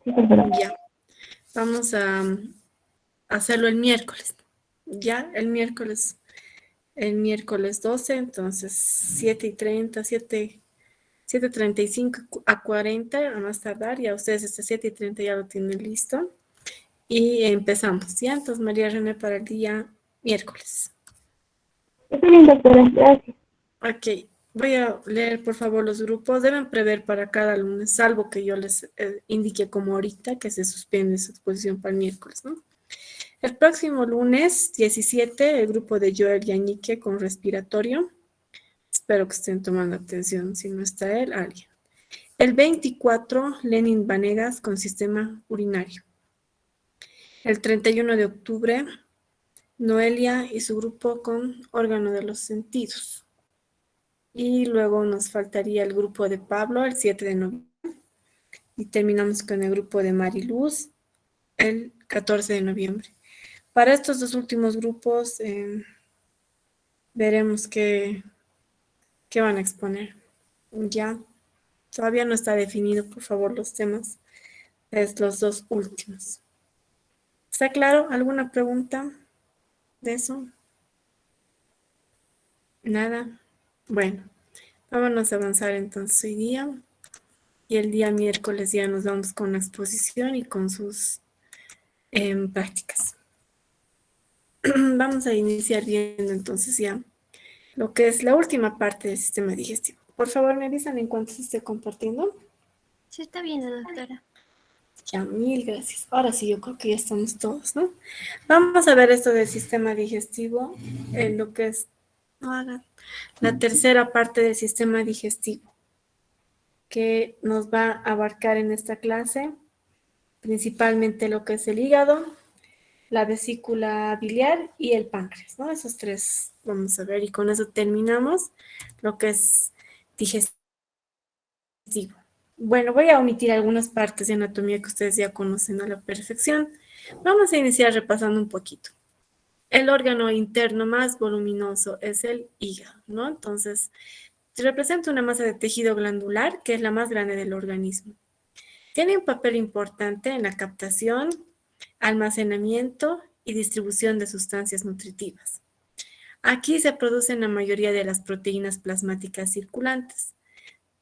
Sí, perdón. Ya, vamos a hacerlo el miércoles. Ya, el miércoles 12, entonces 7:30, 7:35 a 40 a más tardar. Ya ustedes hasta 7:30 ya lo tienen listo. Y empezamos, ¿ya? Entonces, María René, para el día miércoles. Está bien, doctora, gracias. Ok, voy a leer por favor los grupos. Deben prever para cada lunes, salvo que yo les indique como ahorita que se suspende su exposición para el miércoles, ¿no? El próximo lunes 17, el grupo de Joel Yañique con respiratorio. Espero que estén tomando atención. Si no está él, alguien. El 24, Lenin Vanegas con sistema urinario. El 31 de octubre, Noelia y su grupo con órgano de los sentidos. Y luego nos faltaría el grupo de Pablo el 7 de noviembre. Y terminamos con el grupo de Mariluz el 14 de noviembre. Para estos dos últimos grupos veremos qué van a exponer. Ya, todavía no está definido, por favor, los temas. Es los dos últimos. ¿Está claro? ¿Alguna pregunta de eso? Nada. Bueno, vámonos a avanzar entonces hoy día. Y el día miércoles ya nos vamos con la exposición y con sus prácticas. Vamos a iniciar viendo entonces ya lo que es la última parte del sistema digestivo. Por favor, me avisan en cuanto se esté compartiendo. Sí, está bien, doctora. Ya, mil gracias. Ahora sí, yo creo que ya estamos todos, ¿no? Vamos a ver esto del sistema digestivo, lo que es la tercera parte del sistema digestivo, que nos va a abarcar en esta clase principalmente lo que es el hígado, la vesícula biliar y el páncreas, ¿no? Esos tres vamos a ver y con eso terminamos lo que es digestivo. Bueno, voy a omitir algunas partes de anatomía que ustedes ya conocen a la perfección. Vamos a iniciar repasando un poquito. El órgano interno más voluminoso es el hígado, ¿no? Entonces, representa una masa de tejido glandular que es la más grande del organismo. Tiene un papel importante en la captación, almacenamiento y distribución de sustancias nutritivas. Aquí se producen la mayoría de las proteínas plasmáticas circulantes.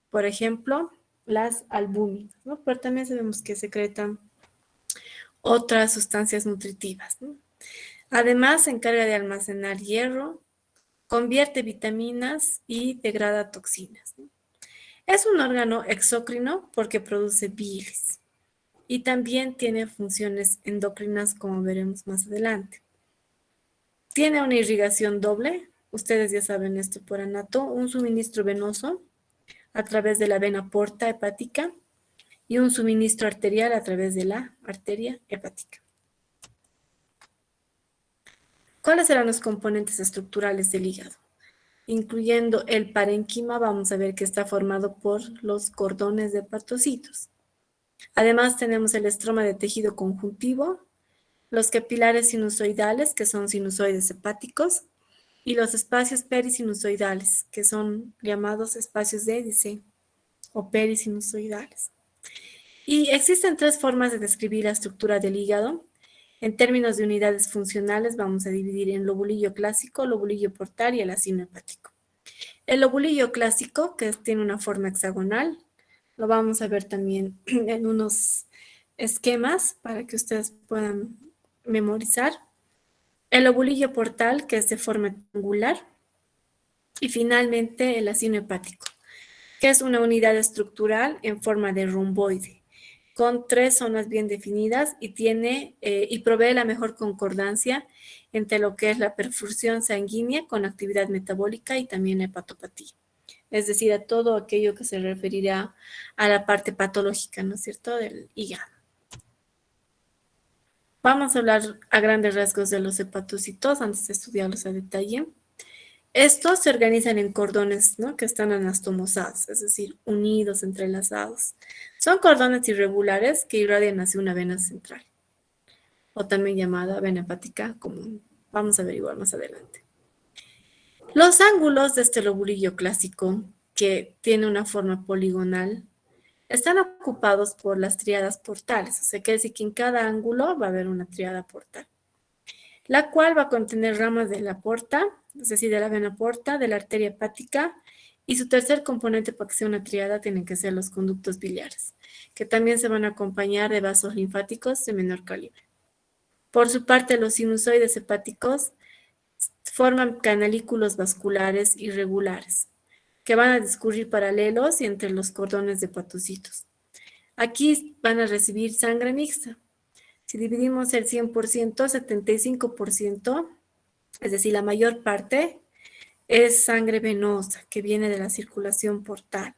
Por ejemplo, las albúminas, ¿no? Pero también sabemos que secretan otras sustancias nutritivas, ¿no? Además, se encarga de almacenar hierro, convierte vitaminas y degrada toxinas, ¿no? Es un órgano exócrino porque produce bilis y también tiene funciones endocrinas, como veremos más adelante. Tiene una irrigación doble, ustedes ya saben esto por anato, un suministro venoso a través de la vena porta hepática y un suministro arterial a través de la arteria hepática. ¿Cuáles serán los componentes estructurales del hígado? Incluyendo el parénquima, vamos a ver que está formado por los cordones de hepatocitos. Además, tenemos el estroma de tejido conjuntivo, los capilares sinusoidales, que son sinusoides hepáticos, y los espacios perisinusoidales, que son llamados espacios de Edison o perisinusoidales. Y existen tres formas de describir la estructura del hígado. En términos de unidades funcionales, vamos a dividir en lobulillo clásico, lobulillo portal y el acino hepático. El lobulillo clásico, que tiene una forma hexagonal, lo vamos a ver también en unos esquemas para que ustedes puedan memorizar. El lobulillo portal, que es de forma triangular. Y finalmente el acino hepático, que es una unidad estructural en forma de romboide, con tres zonas bien definidas y y provee la mejor concordancia entre lo que es la perfusión sanguínea con actividad metabólica y también la hepatopatía. Es decir, a todo aquello que se referirá a la parte patológica, ¿no es cierto?, del hígado. Vamos a hablar a grandes rasgos de los hepatocitos antes de estudiarlos a detalle. Estos se organizan en cordones, ¿no?, que están anastomosados, es decir, unidos, entrelazados. Son cordones irregulares que irradian hacia una vena central, o también llamada vena hepática común. Vamos a averiguar más adelante. Los ángulos de este lobulillo clásico, que tiene una forma poligonal, están ocupados por las tríadas portales, o sea, que decir que en cada ángulo va a haber una tríada portal, la cual va a contener ramas de la porta, es decir, de la vena porta, de la arteria hepática, y su tercer componente para que sea una tríada tienen que ser los conductos biliares, que también se van a acompañar de vasos linfáticos de menor calibre. Por su parte, los sinusoides hepáticos forman canalículos vasculares irregulares, que van a discurrir paralelos y entre los cordones de hepatocitos. Aquí van a recibir sangre mixta. Si dividimos el 100%, 75%, es decir, la mayor parte, es sangre venosa que viene de la circulación portal.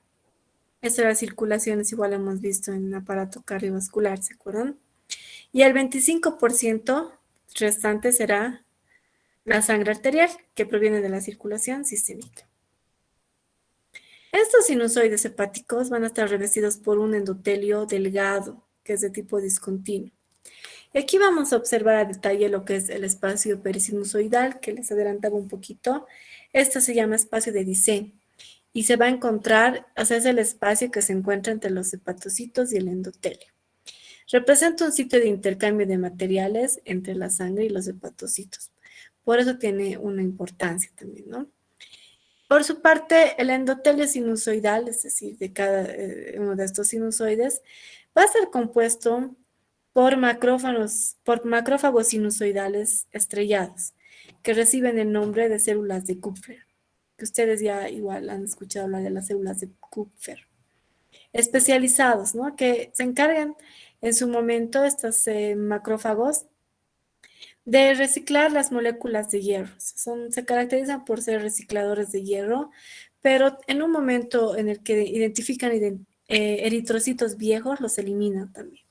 Esa de la circulación es igual hemos visto en el aparato cardiovascular, ¿se acuerdan? Y el 25% restante será la sangre arterial que proviene de la circulación sistémica. Estos sinusoides hepáticos van a estar revestidos por un endotelio delgado, que es de tipo discontinuo. Y aquí vamos a observar a detalle lo que es el espacio perisinusoidal, que les adelantaba un poquito. Esto se llama espacio de Dissé y se va a encontrar, o sea, es el espacio que se encuentra entre los hepatocitos y el endotelio. Representa un sitio de intercambio de materiales entre la sangre y los hepatocitos. Por eso tiene una importancia también, ¿no? Por su parte, el endotelio sinusoidal, es decir, de cada uno de estos sinusoides, va a ser compuesto por macrófagos sinusoidales estrellados, que reciben el nombre de células de Kupffer, que ustedes ya igual han escuchado hablar de las células de Kupffer, especializados, ¿no? Que se encargan en su momento, estos macrófagos, de reciclar las moléculas de hierro. Se caracterizan por ser recicladores de hierro, pero en un momento en el que identifican eritrocitos viejos, los eliminan también.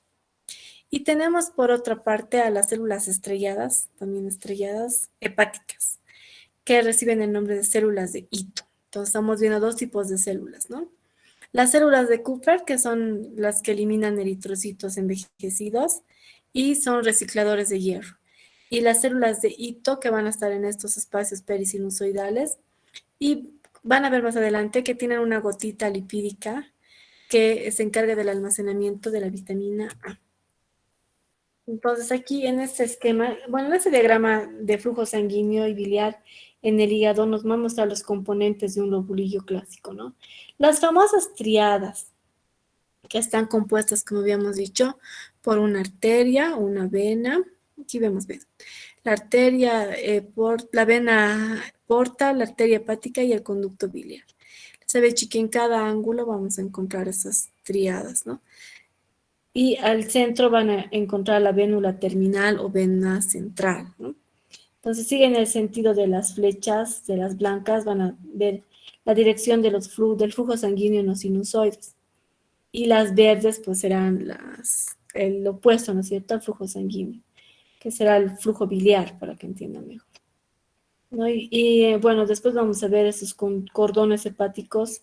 Y tenemos por otra parte a las células estrelladas, también estrelladas, hepáticas, que reciben el nombre de células de Ito. Entonces estamos viendo dos tipos de células, ¿no? Las células de Kupffer, que son las que eliminan eritrocitos envejecidos y son recicladores de hierro. Y las células de Ito, que van a estar en estos espacios perisinusoidales, y van a ver más adelante que tienen una gotita lipídica que se encarga del almacenamiento de la vitamina A. Entonces aquí en este esquema, bueno, en este diagrama de flujo sanguíneo y biliar en el hígado nos va a mostrar los componentes de un lobulillo clásico, ¿no? Las famosas triadas, que están compuestas, como habíamos dicho, por una arteria, una vena, aquí vemos bien, la arteria, la vena porta, la arteria hepática y el conducto biliar. Se ve que en cada ángulo vamos a encontrar esas triadas, ¿no? Y al centro van a encontrar la vénula terminal o vena central, ¿no? Entonces siguen el sentido de las flechas, de las blancas, van a ver la dirección de del flujo sanguíneo en los sinusoides. Y las verdes pues serán el opuesto, ¿no es cierto?, al flujo sanguíneo, que será el flujo biliar, para que entiendan mejor, ¿no? Bueno, después vamos a ver esos cordones hepáticos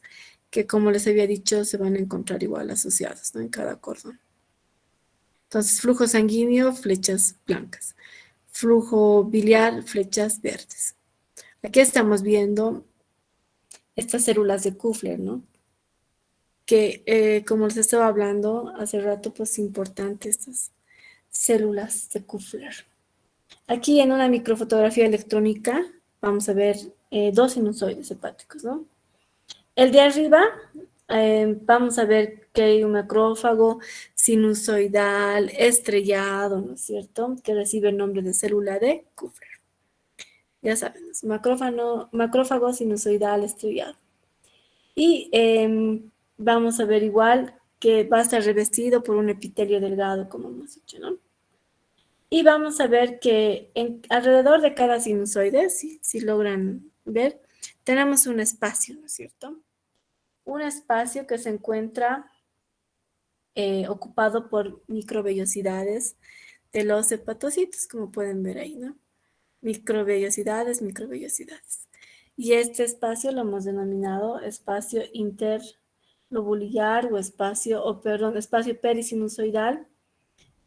que, como les había dicho, se van a encontrar igual asociados, ¿no?, en cada cordón. Entonces, flujo sanguíneo, flechas blancas. Flujo biliar, flechas verdes. Aquí estamos viendo estas células de Kupffer, ¿no? Que, como les estaba hablando hace rato, pues es importante estas células de Kupffer. Aquí en una microfotografía electrónica vamos a ver dos sinusoides hepáticos, ¿no? El de arriba, vamos a ver que hay un macrófago sinusoidal estrellado, ¿no es cierto?, que recibe el nombre de célula de Kupffer. Ya saben, es macrófago sinusoidal estrellado. Y vamos a ver igual que va a estar revestido por un epitelio delgado, como hemos dicho, ¿no? Y vamos a ver que alrededor de cada sinusoide, si logran ver, tenemos un espacio, ¿no es cierto? Un espacio que se encuentra ocupado por microvellosidades de los hepatocitos, como pueden ver ahí, ¿no? Microvellosidades. Y este espacio lo hemos denominado espacio interlobular o espacio perisinusoidal,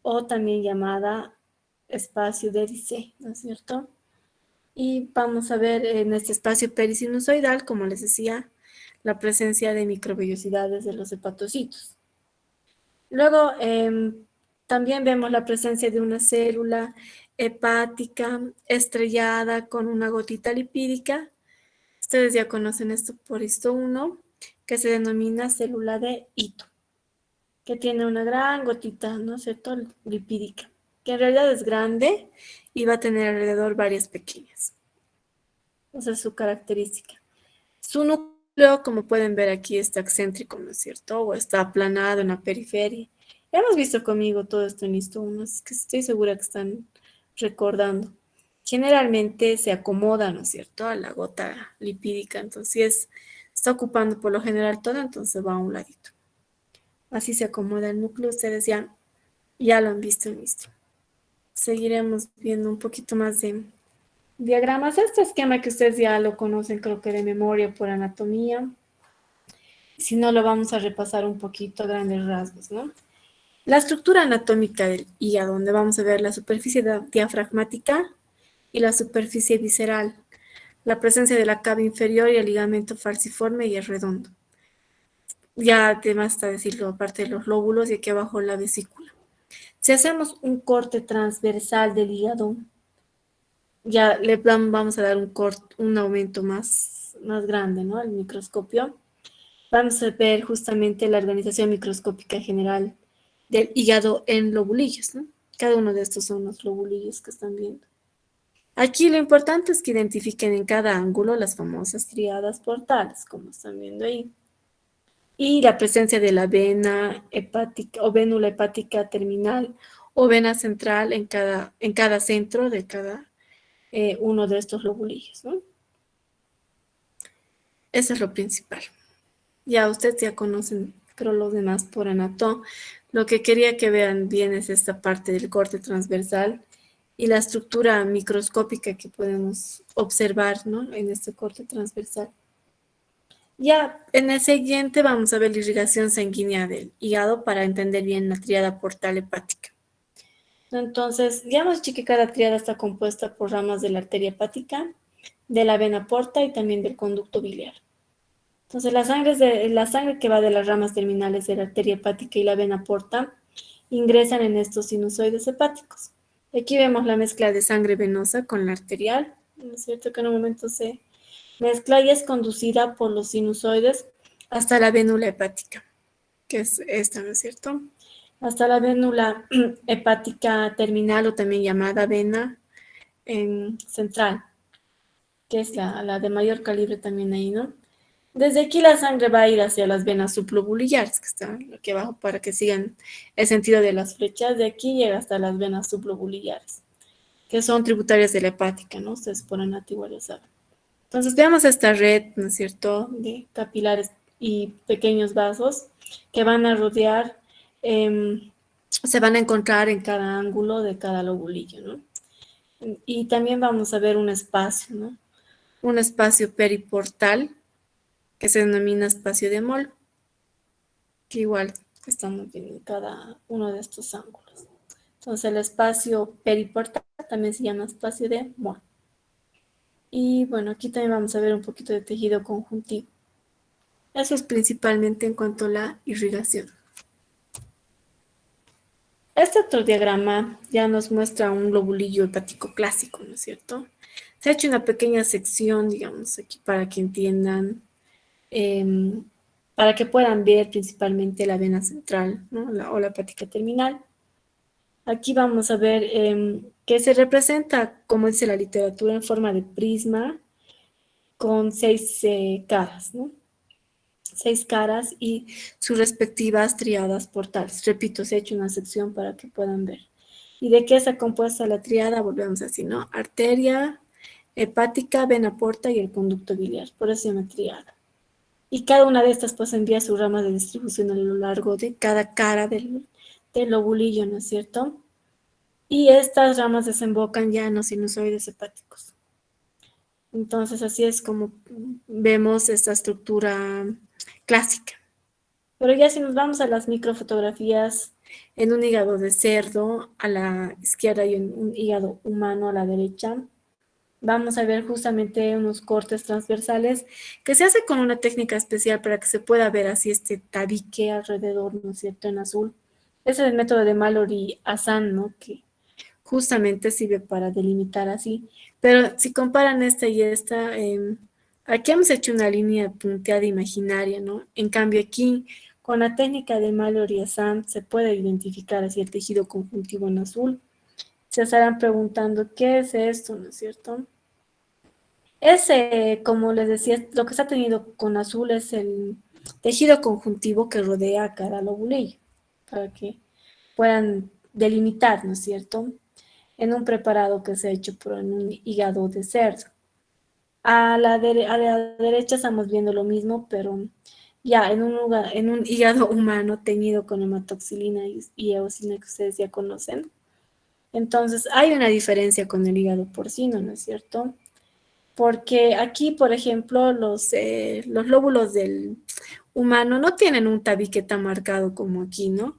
o también llamada espacio de Dissé, ¿no es cierto? Y vamos a ver en este espacio perisinusoidal, como les decía, la presencia de microvellosidades de los hepatocitos. Luego, también vemos la presencia de una célula hepática estrellada con una gotita lipídica. Ustedes ya conocen esto por histo 1, que se denomina célula de Ito, que tiene una gran gotita, ¿no es cierto?, lipídica, que en realidad es grande y va a tener alrededor varias pequeñas. Esa es su característica. Su núcleo, como pueden ver aquí, está excéntrico, ¿no es cierto?, o está aplanado en la periferia. Ya hemos visto conmigo todo esto en histo 1, es que estoy segura que están recordando. Generalmente se acomoda, ¿no es cierto?, a la gota lipídica, entonces si está ocupando por lo general todo, entonces va a un ladito. Así se acomoda el núcleo, ustedes ya lo han visto en esto. Seguiremos viendo un poquito más de diagramas. Este esquema que ustedes ya lo conocen, creo que de memoria por anatomía. Si no, lo vamos a repasar un poquito a grandes rasgos, ¿no? La estructura anatómica del hígado, donde vamos a ver la superficie diafragmática y la superficie visceral, la presencia de la cava inferior y el ligamento falciforme y el redondo. Ya además está decirlo, aparte de los lóbulos y aquí abajo la vesícula. Si hacemos un corte transversal del hígado, ya vamos a dar un aumento más grande, ¿no? Al microscopio. Vamos a ver justamente la organización microscópica general del hígado en lobulillos, ¿no? Cada uno de estos son los lobulillos que están viendo. Aquí lo importante es que identifiquen en cada ángulo las famosas tríadas portales, como están viendo ahí. Y la presencia de la vena hepática o vénula hepática terminal o vena central en cada centro de cada uno de estos lobulillos, ¿no? Eso es lo principal. Ya ustedes ya conocen, creo, los demás por anato. Lo que quería que vean bien es esta parte del corte transversal y la estructura microscópica que podemos observar, ¿no?, en este corte transversal. Ya en el siguiente vamos a ver la irrigación sanguínea del hígado para entender bien la tríada portal hepática. Entonces, ya hemos dicho que cada tríada está compuesta por ramas de la arteria hepática, de la vena porta y también del conducto biliar. Entonces, la sangre que va de las ramas terminales de la arteria hepática y la vena porta ingresan en estos sinusoides hepáticos. Aquí vemos la mezcla de sangre venosa con la arterial, ¿no es cierto?, que en un momento se mezcla y es conducida por los sinusoides hasta la vénula hepática, que es esta, ¿no es cierto?, hasta la vénula hepática terminal o también llamada vena central, que es la de mayor calibre también ahí, ¿no? Desde aquí la sangre va a ir hacia las venas sublobulillares, que están aquí abajo para que sigan el sentido de las flechas. De aquí llega hasta las venas sublobulillares, que son tributarias de la hepática, ¿no? Ustedes por anato igual ya saben. Entonces veamos esta red, ¿no es cierto?, de capilares y pequeños vasos que van a rodear, se van a encontrar en cada ángulo de cada lobulillo, ¿no? Y también vamos a ver un espacio, ¿no? Un espacio periportal que se denomina espacio de Moll, que igual estamos viendo en cada uno de estos ángulos. Entonces el espacio periportal también se llama espacio de Moll. Y bueno, aquí también vamos a ver un poquito de tejido conjuntivo. Eso es principalmente en cuanto a la irrigación. Este otro diagrama ya nos muestra un lobulillo hepático clásico, ¿no es cierto? Se ha hecho una pequeña sección, digamos, aquí para que entiendan, para que puedan ver principalmente la vena central, ¿no?, o la hepática terminal. Aquí vamos a ver que se representa, como dice la literatura, en forma de prisma con 6 caras, ¿no? 6 caras y sus respectivas tríadas portales. Repito, se ha hecho una sección para que puedan ver. ¿Y de qué está compuesta la tríada? Volvemos así, ¿no? Arteria hepática, vena porta y el conducto biliar. Por eso se llama tríada. Y cada una de estas pues envía su rama de distribución a lo largo de cada cara del lobulillo, ¿no es cierto? Y estas ramas desembocan ya en los sinusoides hepáticos. Entonces así es como vemos esta estructura clásica. Pero ya si nos vamos a las microfotografías en un hígado de cerdo a la izquierda y en un hígado humano a la derecha, vamos a ver justamente unos cortes transversales que se hace con una técnica especial para que se pueda ver así este tabique alrededor, ¿no es cierto?, en azul, Ese es el método de Mallory-Hassan, ¿no? Que justamente sirve para delimitar así. Pero si comparan esta y esta, aquí hemos hecho una línea punteada imaginaria, ¿no? En cambio aquí, con la técnica de Mallory-Hassan, se puede identificar así el tejido conjuntivo en azul. Se estarán preguntando, ¿qué es esto, no es cierto? Ese, como les decía, lo que está tenido con azul es el tejido conjuntivo que rodea a cada lobulillo, para que puedan delimitar, ¿no es cierto? En un preparado que se ha hecho en un hígado de cerdo. A la derecha estamos viendo lo mismo, pero ya en un hígado humano teñido con hematoxilina y eosina que ustedes ya conocen. Entonces, hay una diferencia con el hígado porcino, ¿no es cierto? Porque aquí, por ejemplo, los lóbulos del humano no tienen un tabique tan marcado como aquí, ¿no?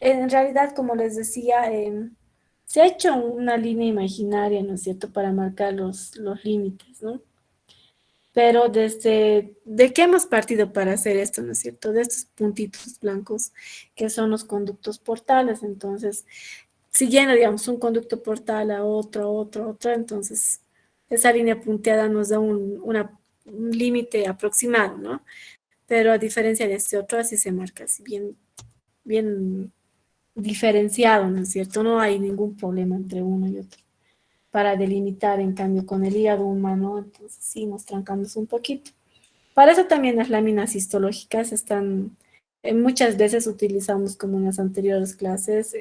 En realidad, como les decía, se ha hecho una línea imaginaria, ¿no es cierto?, para marcar los límites, ¿no? Pero ¿de qué hemos partido para hacer esto, no es cierto? De estos puntitos blancos que son los conductos portales. Entonces, siguiendo, digamos, un conducto portal a otro, entonces esa línea punteada nos da un límite aproximado, ¿no? Pero a diferencia de este otro, así se marca, así bien diferenciado, ¿no es cierto? No hay ningún problema entre uno y otro para delimitar, en cambio, con el hígado humano, entonces sí nos trancamos un poquito. Para eso también las láminas histológicas están, muchas veces utilizamos como en las anteriores clases,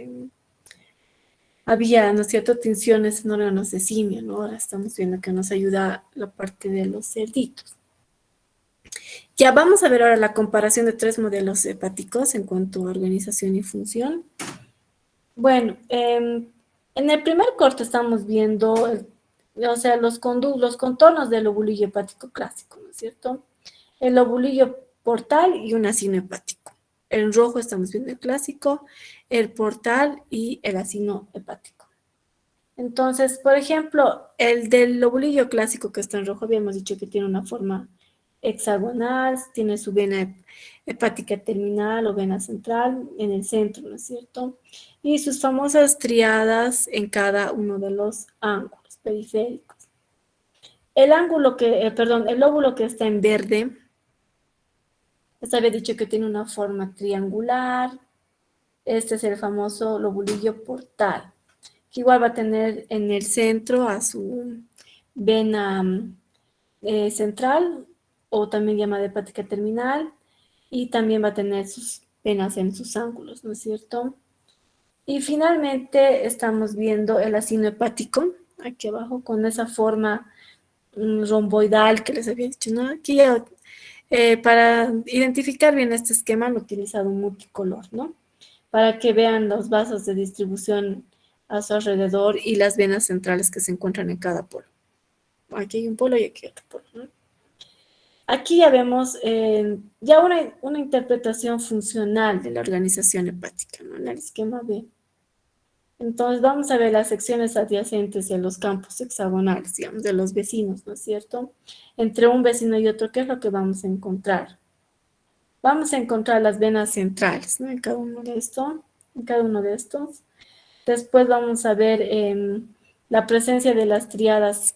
había, ¿no es cierto?, tinciones en órganos de simio, ¿no? Ahora estamos viendo que nos ayuda la parte de los cerditos. Ya vamos a ver ahora la comparación de tres modelos hepáticos en cuanto a organización y función. Bueno, en el primer corte estamos viendo, o sea, los contornos del lobulillo hepático clásico, ¿no es cierto? El lobulillo portal y un acino hepático. En rojo estamos viendo el clásico, el portal y el acino hepático. Entonces, por ejemplo, el del lobulillo clásico que está en rojo, habíamos dicho que tiene una forma hexagonal, tiene su vena hepática terminal o vena central en el centro, ¿no es cierto? Y sus famosas triadas en cada uno de los ángulos periféricos. El lóbulo que está en verde, les había dicho que tiene una forma triangular. Este es el famoso lobulillo portal, que igual va a tener en el centro a su vena central, o también llamada hepática terminal, y también va a tener sus venas en sus ángulos, ¿no es cierto? Y finalmente estamos viendo el acino hepático, aquí abajo, con esa forma romboidal que les había dicho, ¿no? Aquí ya, para identificar bien este esquema han utilizado un multicolor, ¿no? Para que vean los vasos de distribución a su alrededor y las venas centrales que se encuentran en cada polo. Aquí hay un polo y aquí otro polo, ¿no? Aquí ya vemos ya una interpretación funcional de la organización hepática, ¿no? En el esquema B. Entonces vamos a ver las secciones adyacentes de los campos hexagonales, digamos, de los vecinos, ¿no es cierto? Entre un vecino y otro, ¿qué es lo que vamos a encontrar? Vamos a encontrar las venas centrales, ¿no? En cada uno de estos. Después vamos a ver la presencia de las triadas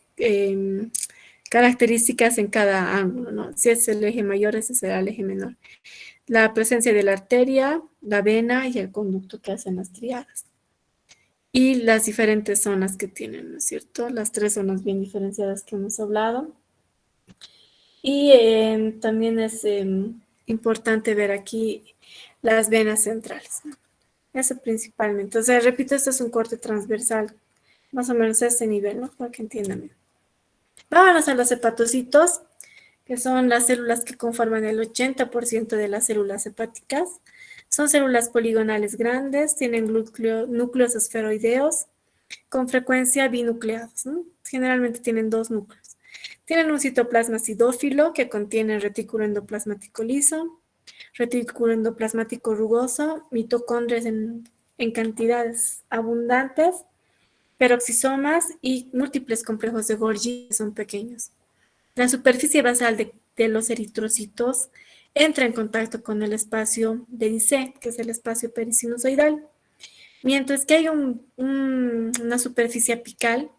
características en cada ángulo, ¿no? Si es el eje mayor, ese será el eje menor. La presencia de la arteria, la vena y el conducto que hacen las triadas. Y las diferentes zonas que tienen, ¿no es cierto? Las tres zonas bien diferenciadas que hemos hablado. Y también es importante ver aquí las venas centrales, ¿no? Eso principalmente. O sea, repito, este es un corte transversal, más o menos a este nivel, ¿no? Para que entiendan bien. Vámonos a los hepatocitos, que son las células que conforman el 80% de las células hepáticas. Son células poligonales grandes, tienen núcleos esferoideos, con frecuencia binucleados, ¿no? Generalmente tienen dos núcleos. Tienen un citoplasma acidófilo que contiene retículo endoplasmático liso, retículo endoplasmático rugoso, mitocondrias en cantidades abundantes, peroxisomas y múltiples complejos de Golgi que son pequeños. La superficie basal de los eritrocitos entra en contacto con el espacio de Dice, que es el espacio perisinusoidal, mientras que hay una superficie apical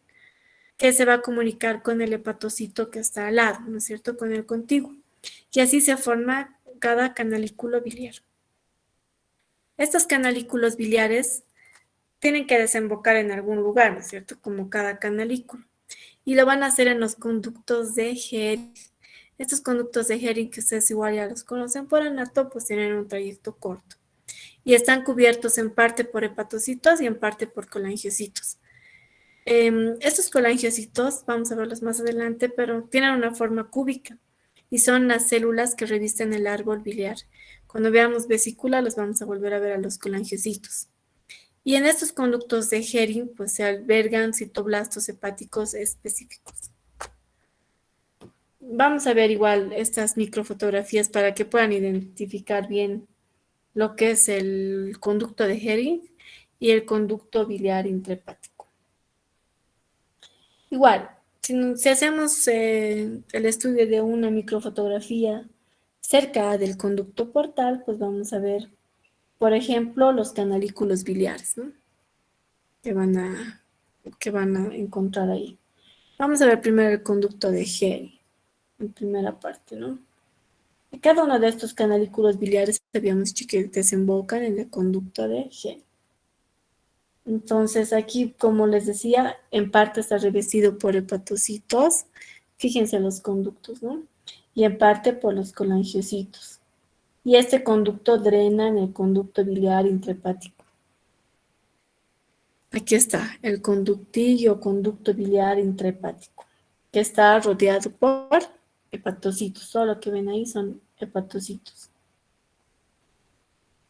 que se va a comunicar con el hepatocito que está al lado, ¿no es cierto?, con el contiguo. Y así se forma cada canalículo biliar. Estos canalículos biliares tienen que desembocar en algún lugar, ¿no es cierto?, como cada canalículo. Y lo van a hacer en los conductos de Hering. Estos conductos de Hering, que ustedes igual ya los conocen por anato, pues tienen un trayecto corto. Y están cubiertos en parte por hepatocitos y en parte por colangiocitos. Estos colangiocitos, vamos a verlos más adelante, pero tienen una forma cúbica y son las células que revisten el árbol biliar. Cuando veamos vesícula, los vamos a volver a ver a los colangiocitos. Y en estos conductos de Hering, pues se albergan citoblastos hepáticos específicos. Vamos a ver igual estas microfotografías para que puedan identificar bien lo que es el conducto de Hering y el conducto biliar intrahepático. Igual, si hacemos el estudio de una microfotografía cerca del conducto portal, pues vamos a ver, por ejemplo, los canalículos biliares, ¿no?, que van a encontrar ahí. Vamos a ver primero el conducto de Hering, en primera parte, ¿no? Y cada uno de estos canalículos biliares sabíamos que desembocan en el conducto de Hering. Entonces aquí, como les decía, en parte está revestido por hepatocitos, fíjense los conductos, ¿no? Y en parte por los colangiocitos. Y este conducto drena en el conducto biliar intrahepático. Aquí está el conductillo, conducto biliar intrahepático, que está rodeado por hepatocitos. Todo lo que ven ahí son hepatocitos.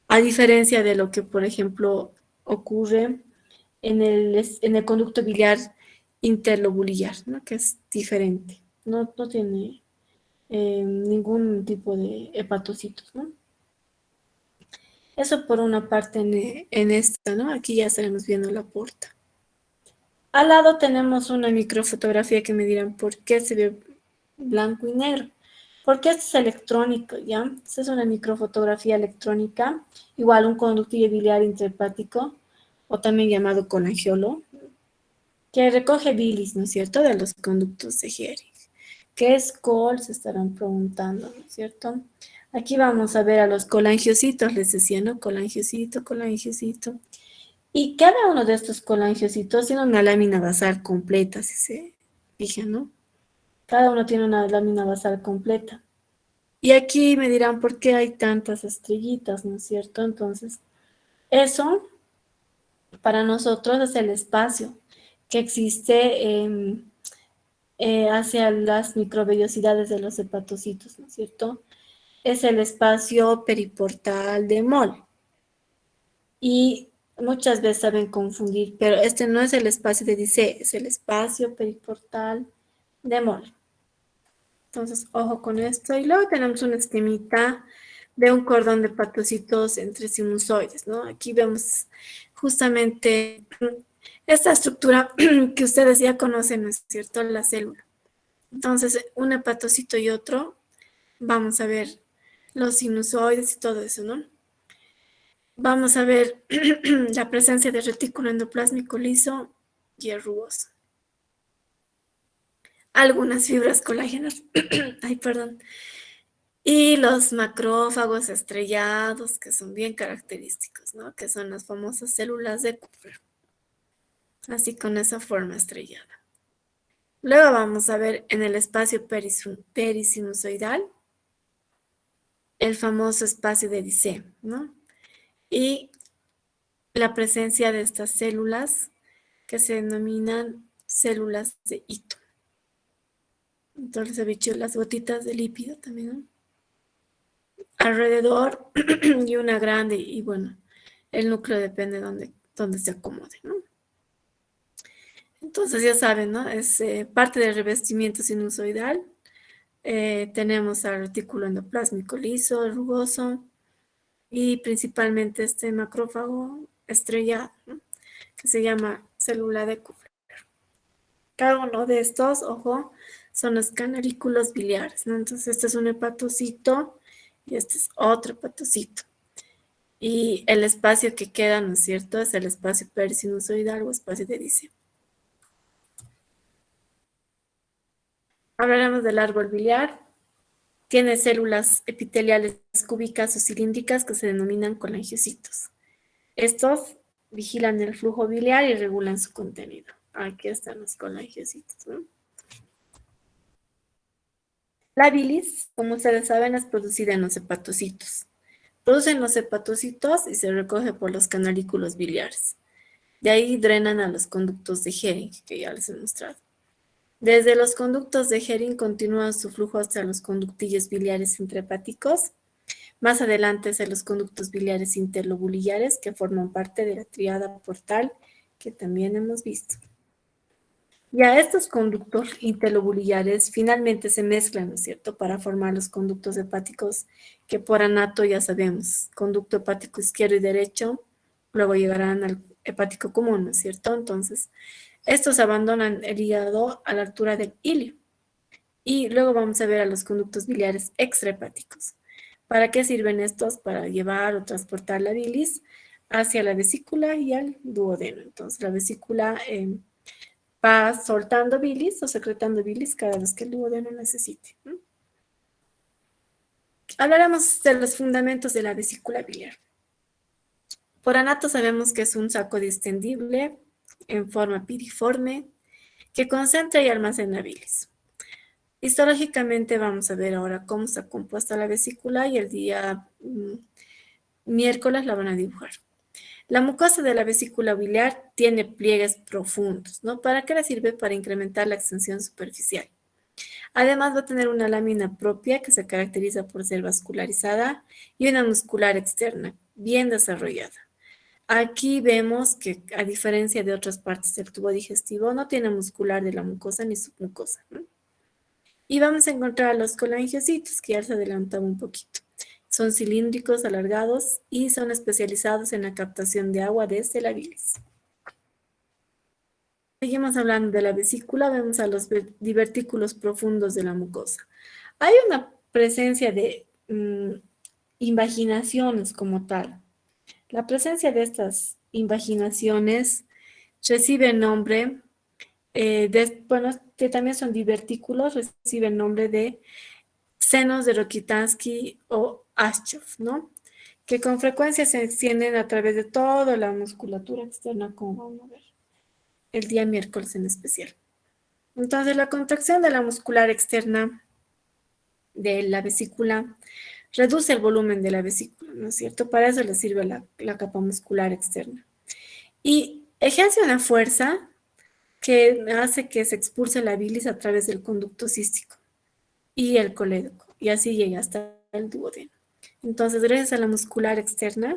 A diferencia de lo que, por ejemplo, ocurre en el conducto biliar interlobular, ¿no?, que es diferente. No tiene ningún tipo de hepatocitos, ¿no? Eso por una parte en esta, ¿no? Aquí ya estaremos viendo la porta. Al lado tenemos una microfotografía que me dirán por qué se ve blanco y negro. Porque esto es electrónico, ¿ya? Esta es una microfotografía electrónica, igual un conductillo biliar intrahepático, o también llamado colangiolo, que recoge bilis, ¿no es cierto?, de los conductos de Hering. ¿Qué es col? Se estarán preguntando, ¿no es cierto? Aquí vamos a ver a los colangiocitos, les decía, ¿no? Colangiocito, colangiocito. Y cada uno de estos colangiocitos tiene una lámina basal completa, si se fijan, ¿no? Cada uno tiene una lámina basal completa. Y aquí me dirán por qué hay tantas estrellitas, ¿no es cierto? Entonces, eso para nosotros es el espacio que existe hacia las microvellosidades de los hepatocitos, ¿no es cierto? Es el espacio periportal de Moll. Y muchas veces saben confundir, pero este no es el espacio de Dice, es el espacio periportal de Moll. Entonces, ojo con esto. Y luego tenemos una esquemita de un cordón de hepatocitos entre sinusoides, ¿no? Aquí vemos justamente esta estructura que ustedes ya conocen, ¿no es cierto?, la célula. Entonces, un hepatocito y otro, vamos a ver los sinusoides y todo eso, ¿no? Vamos a ver la presencia de retículo endoplásmico liso y rugoso. Algunas fibras colágenas, ay, perdón, y los macrófagos estrellados, que son bien característicos, ¿no? Que son las famosas células de Kupffer, así con esa forma estrellada. Luego vamos a ver en el espacio perisinusoidal el famoso espacio de Dice, ¿no? Y la presencia de estas células que se denominan células de Ito. Entonces he dicho las gotitas de lípido también, ¿no? Alrededor y una grande, y bueno, el núcleo depende de dónde se acomode, ¿no? Entonces ya saben, ¿no? Es parte del revestimiento sinusoidal. Tenemos al retículo endoplásmico liso, rugoso, y principalmente este macrófago estrellado, ¿no?, que se llama célula de Kupffer. Cada uno de estos, ojo, son los canalículos biliares, ¿no? Entonces este es un hepatocito y este es otro hepatocito. Y el espacio que queda, ¿no es cierto?, es el espacio perisinusoidal o espacio de Dice. Hablaremos del árbol biliar. Tiene células epiteliales cúbicas o cilíndricas que se denominan colangiocitos. Estos vigilan el flujo biliar y regulan su contenido. Aquí están los colangiocitos, ¿no? La bilis, como ustedes saben, es producida en los hepatocitos. Producen los hepatocitos y se recoge por los canalículos biliares. De ahí drenan a los conductos de Hering, que ya les he mostrado. Desde los conductos de Hering continúan su flujo hasta los conductillos biliares intrahepáticos. Más adelante hacia los conductos biliares interlobulillares, que forman parte de la tríada portal, que también hemos visto. Ya estos conductos interlobulillares finalmente se mezclan, ¿no es cierto?, para formar los conductos hepáticos que por anato ya sabemos, conducto hepático izquierdo y derecho, luego llegarán al hepático común, ¿no es cierto? Entonces, estos abandonan el hígado a la altura del ilio. Y luego vamos a ver a los conductos biliares extrahepáticos. ¿Para qué sirven estos? Para llevar o transportar la bilis hacia la vesícula y al duodeno. Entonces, la vesícula va soltando bilis o secretando bilis cada vez que el duodeno necesite. Hablaremos de los fundamentos de la vesícula biliar. Por anato sabemos que es un saco distendible en forma piriforme que concentra y almacena bilis. Histológicamente vamos a ver ahora cómo está compuesta la vesícula y el día miércoles la van a dibujar. La mucosa de la vesícula biliar tiene pliegues profundos, ¿no? ¿Para qué le sirve? Para incrementar la extensión superficial. Además va a tener una lámina propia que se caracteriza por ser vascularizada y una muscular externa bien desarrollada. Aquí vemos que, a diferencia de otras partes del tubo digestivo, no tiene muscular de la mucosa ni submucosa, ¿no? Y vamos a encontrar a los colangiocitos, que ya se adelantaba un poquito. Son cilíndricos, alargados y son especializados en la captación de agua desde la bilis. Seguimos hablando de la vesícula, vemos a los divertículos profundos de la mucosa. Hay una presencia de invaginaciones como tal. La presencia de estas invaginaciones recibe el nombre, que también son divertículos, recibe el nombre de senos de Rokitansky o Aschov, ¿no? Que con frecuencia se extienden a través de toda la musculatura externa, como vamos a ver, el día miércoles en especial. Entonces, la contracción de la muscular externa de la vesícula reduce el volumen de la vesícula, ¿no es cierto? Para eso le sirve la capa muscular externa. Y ejerce una fuerza que hace que se expulse la bilis a través del conducto cístico y el colédoco, y así llega hasta el duodeno. Entonces, gracias a la muscular externa,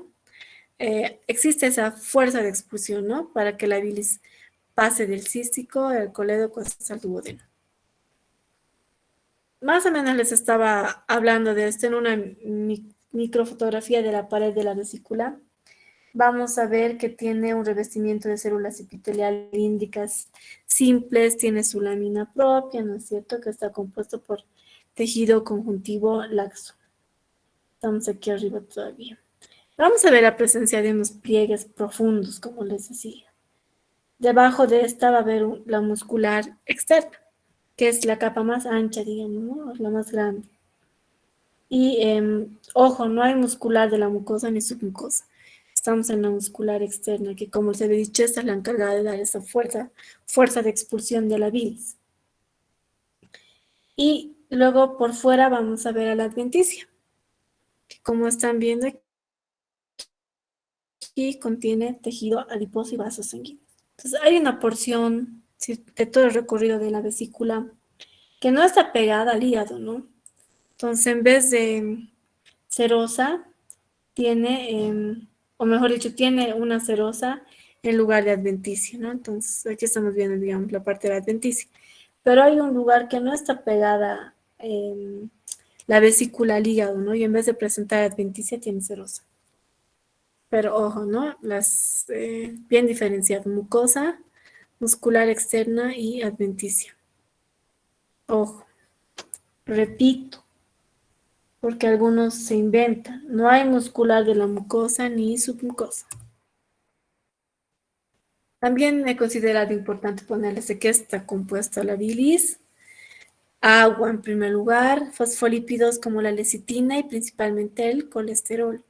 existe esa fuerza de expulsión, ¿no? Para que la bilis pase del cístico, el colédoco hasta el duodeno. Más o menos les estaba hablando de esto en una microfotografía de la pared de la vesícula. Vamos a ver que tiene un revestimiento de células epiteliales cilíndricas simples, tiene su lámina propia, ¿no es cierto?, que está compuesto por tejido conjuntivo laxo. Estamos aquí arriba todavía. Vamos a ver la presencia de unos pliegues profundos, como les decía. Debajo de esta va a haber la muscular externa, que es la capa más ancha, digamos, ¿no? La más grande. Y, ojo, no hay muscular de la mucosa ni submucosa. Estamos en la muscular externa, que como les había dicho, esta es la encargada de dar esa fuerza de expulsión de la bilis. Y luego por fuera vamos a ver a la adventicia, que como están viendo aquí contiene tejido adiposo y vasos sanguíneos. Entonces hay una porción de todo el recorrido de la vesícula que no está pegada al hígado, ¿no? Entonces en vez de serosa, tiene, o mejor dicho, tiene una serosa en lugar de adventicia, ¿no? Entonces aquí estamos viendo, digamos, la parte de la adventicia. Pero hay un lugar que no está pegada la vesícula al hígado, ¿no? Y en vez de presentar adventicia, tiene serosa. Pero ojo, ¿no? Las bien diferenciado, mucosa, muscular externa y adventicia. Ojo, repito, porque algunos se inventan. No hay muscular de la mucosa ni submucosa. También he considerado importante ponerles de qué está compuesta la bilis. Agua en primer lugar, fosfolípidos como la lecitina y principalmente el colesterol.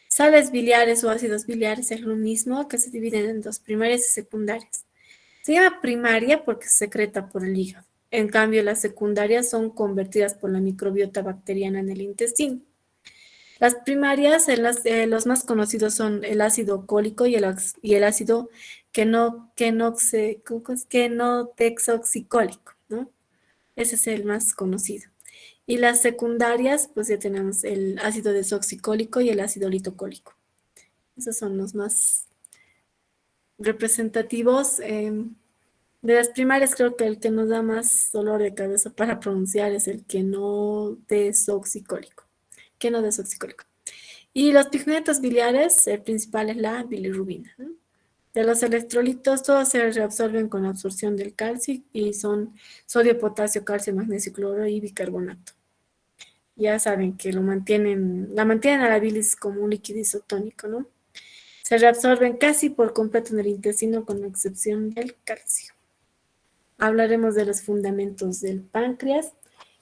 Sales biliares o ácidos biliares es lo mismo, que se dividen en dos, primarias y secundarias. Se llama primaria porque se secreta por el hígado. En cambio, las secundarias son convertidas por la microbiota bacteriana en el intestino. Las primarias, los más conocidos son el ácido cólico y el ácido quenotexoxicólico, ¿no? Ese es el más conocido. Y las secundarias, pues ya tenemos el ácido desoxicólico y el ácido litocólico. Esos son los más representativos. De las primarias, creo que el que nos da más dolor de cabeza para pronunciar es el quenodesoxicólico. Quenodesoxicólico. Y los pigmentos biliares, el principal es la bilirrubina, ¿no? De los electrolitos, todos se reabsorben con la absorción del calcio y son sodio, potasio, calcio, magnesio, cloro y bicarbonato. Ya saben que la mantienen a la bilis como un líquido isotónico, ¿no? Se reabsorben casi por completo en el intestino con la excepción del calcio. Hablaremos de los fundamentos del páncreas.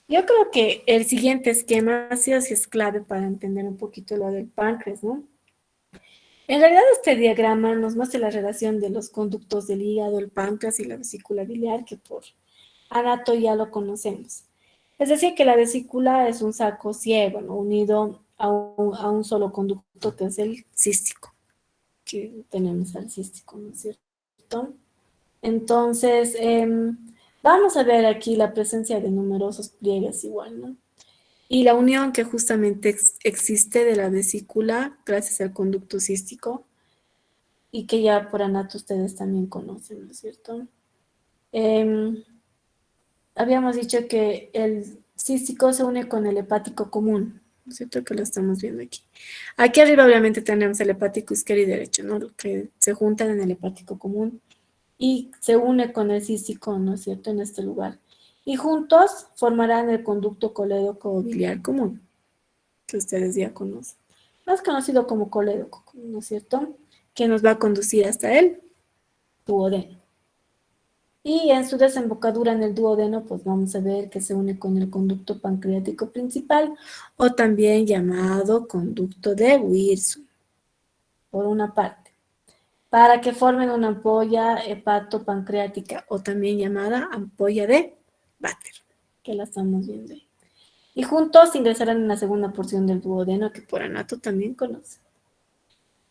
Yo creo que el siguiente esquema sí o sí es clave para entender un poquito lo del páncreas, ¿no? En realidad este diagrama nos muestra la relación de los conductos del hígado, el páncreas y la vesícula biliar, que por anato ya lo conocemos. Es decir, que la vesícula es un saco ciego, ¿no? Unido a un solo conducto que es el cístico, que tenemos al cístico, ¿no es cierto? Entonces, vamos a ver aquí la presencia de numerosos pliegues igual, ¿no? Y la unión que justamente existe de la vesícula gracias al conducto cístico y que ya por anato ustedes también conocen, ¿no es cierto? Em, Habíamos dicho que el cístico se une con el hepático común, ¿no es cierto? Que lo estamos viendo aquí. Aquí arriba obviamente tenemos el hepático izquierdo y derecho, ¿no? Que se juntan en el hepático común y se une con el cístico, ¿no es cierto?, en este lugar. Y juntos formarán el conducto colédoco biliar común, que ustedes ya conocen. Más conocido como colédoco, ¿no es cierto?, que nos va a conducir hasta el duodeno. Y en su desembocadura en el duodeno, pues vamos a ver que se une con el conducto pancreático principal, o también llamado conducto de Wirsum, por una parte, para que formen una ampolla hepatopancreática o también llamada ampolla de Vater, que la estamos viendo ahí. Y juntos ingresarán en la segunda porción del duodeno que por anato también conoce.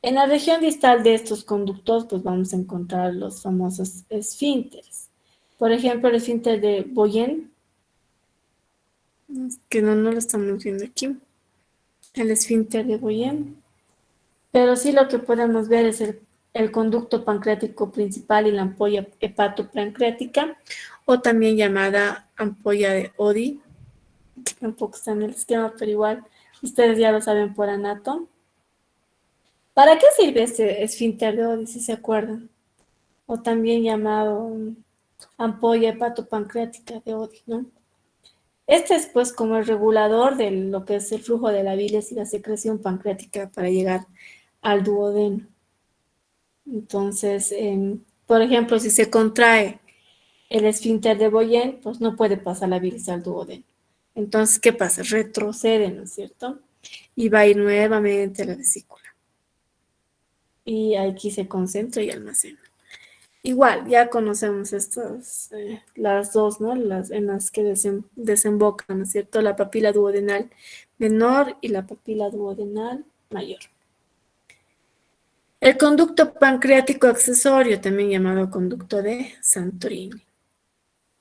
En la región distal de estos conductos, pues vamos a encontrar los famosos esfínteres. Por ejemplo, el esfínter de Boyen, que no lo estamos viendo aquí, el esfínter de Boyen. Pero sí lo que podemos ver es el conducto pancreático principal y la ampolla hepatopancreática, o también llamada ampolla de Oddi, que tampoco está en el esquema, pero igual ustedes ya lo saben por anato. ¿Para qué sirve este esfínter de Oddi, si se acuerdan? O también llamado ampolla hepatopancreática de Oddi, ¿no? Este es pues como el regulador de lo que es el flujo de la bilis y la secreción pancreática para llegar al duodeno. Entonces, por ejemplo, si se contrae el esfínter de Boyen, pues no puede pasar la bilis al duodeno. Entonces, ¿qué pasa? Retrocede, ¿no es cierto? Y va a ir nuevamente a la vesícula. Y aquí se concentra y almacena. Igual, ya conocemos estas, las dos, ¿no? En las que desembocan, ¿no es cierto? La papila duodenal menor y la papila duodenal mayor. El conducto pancreático accesorio, también llamado conducto de Santorini.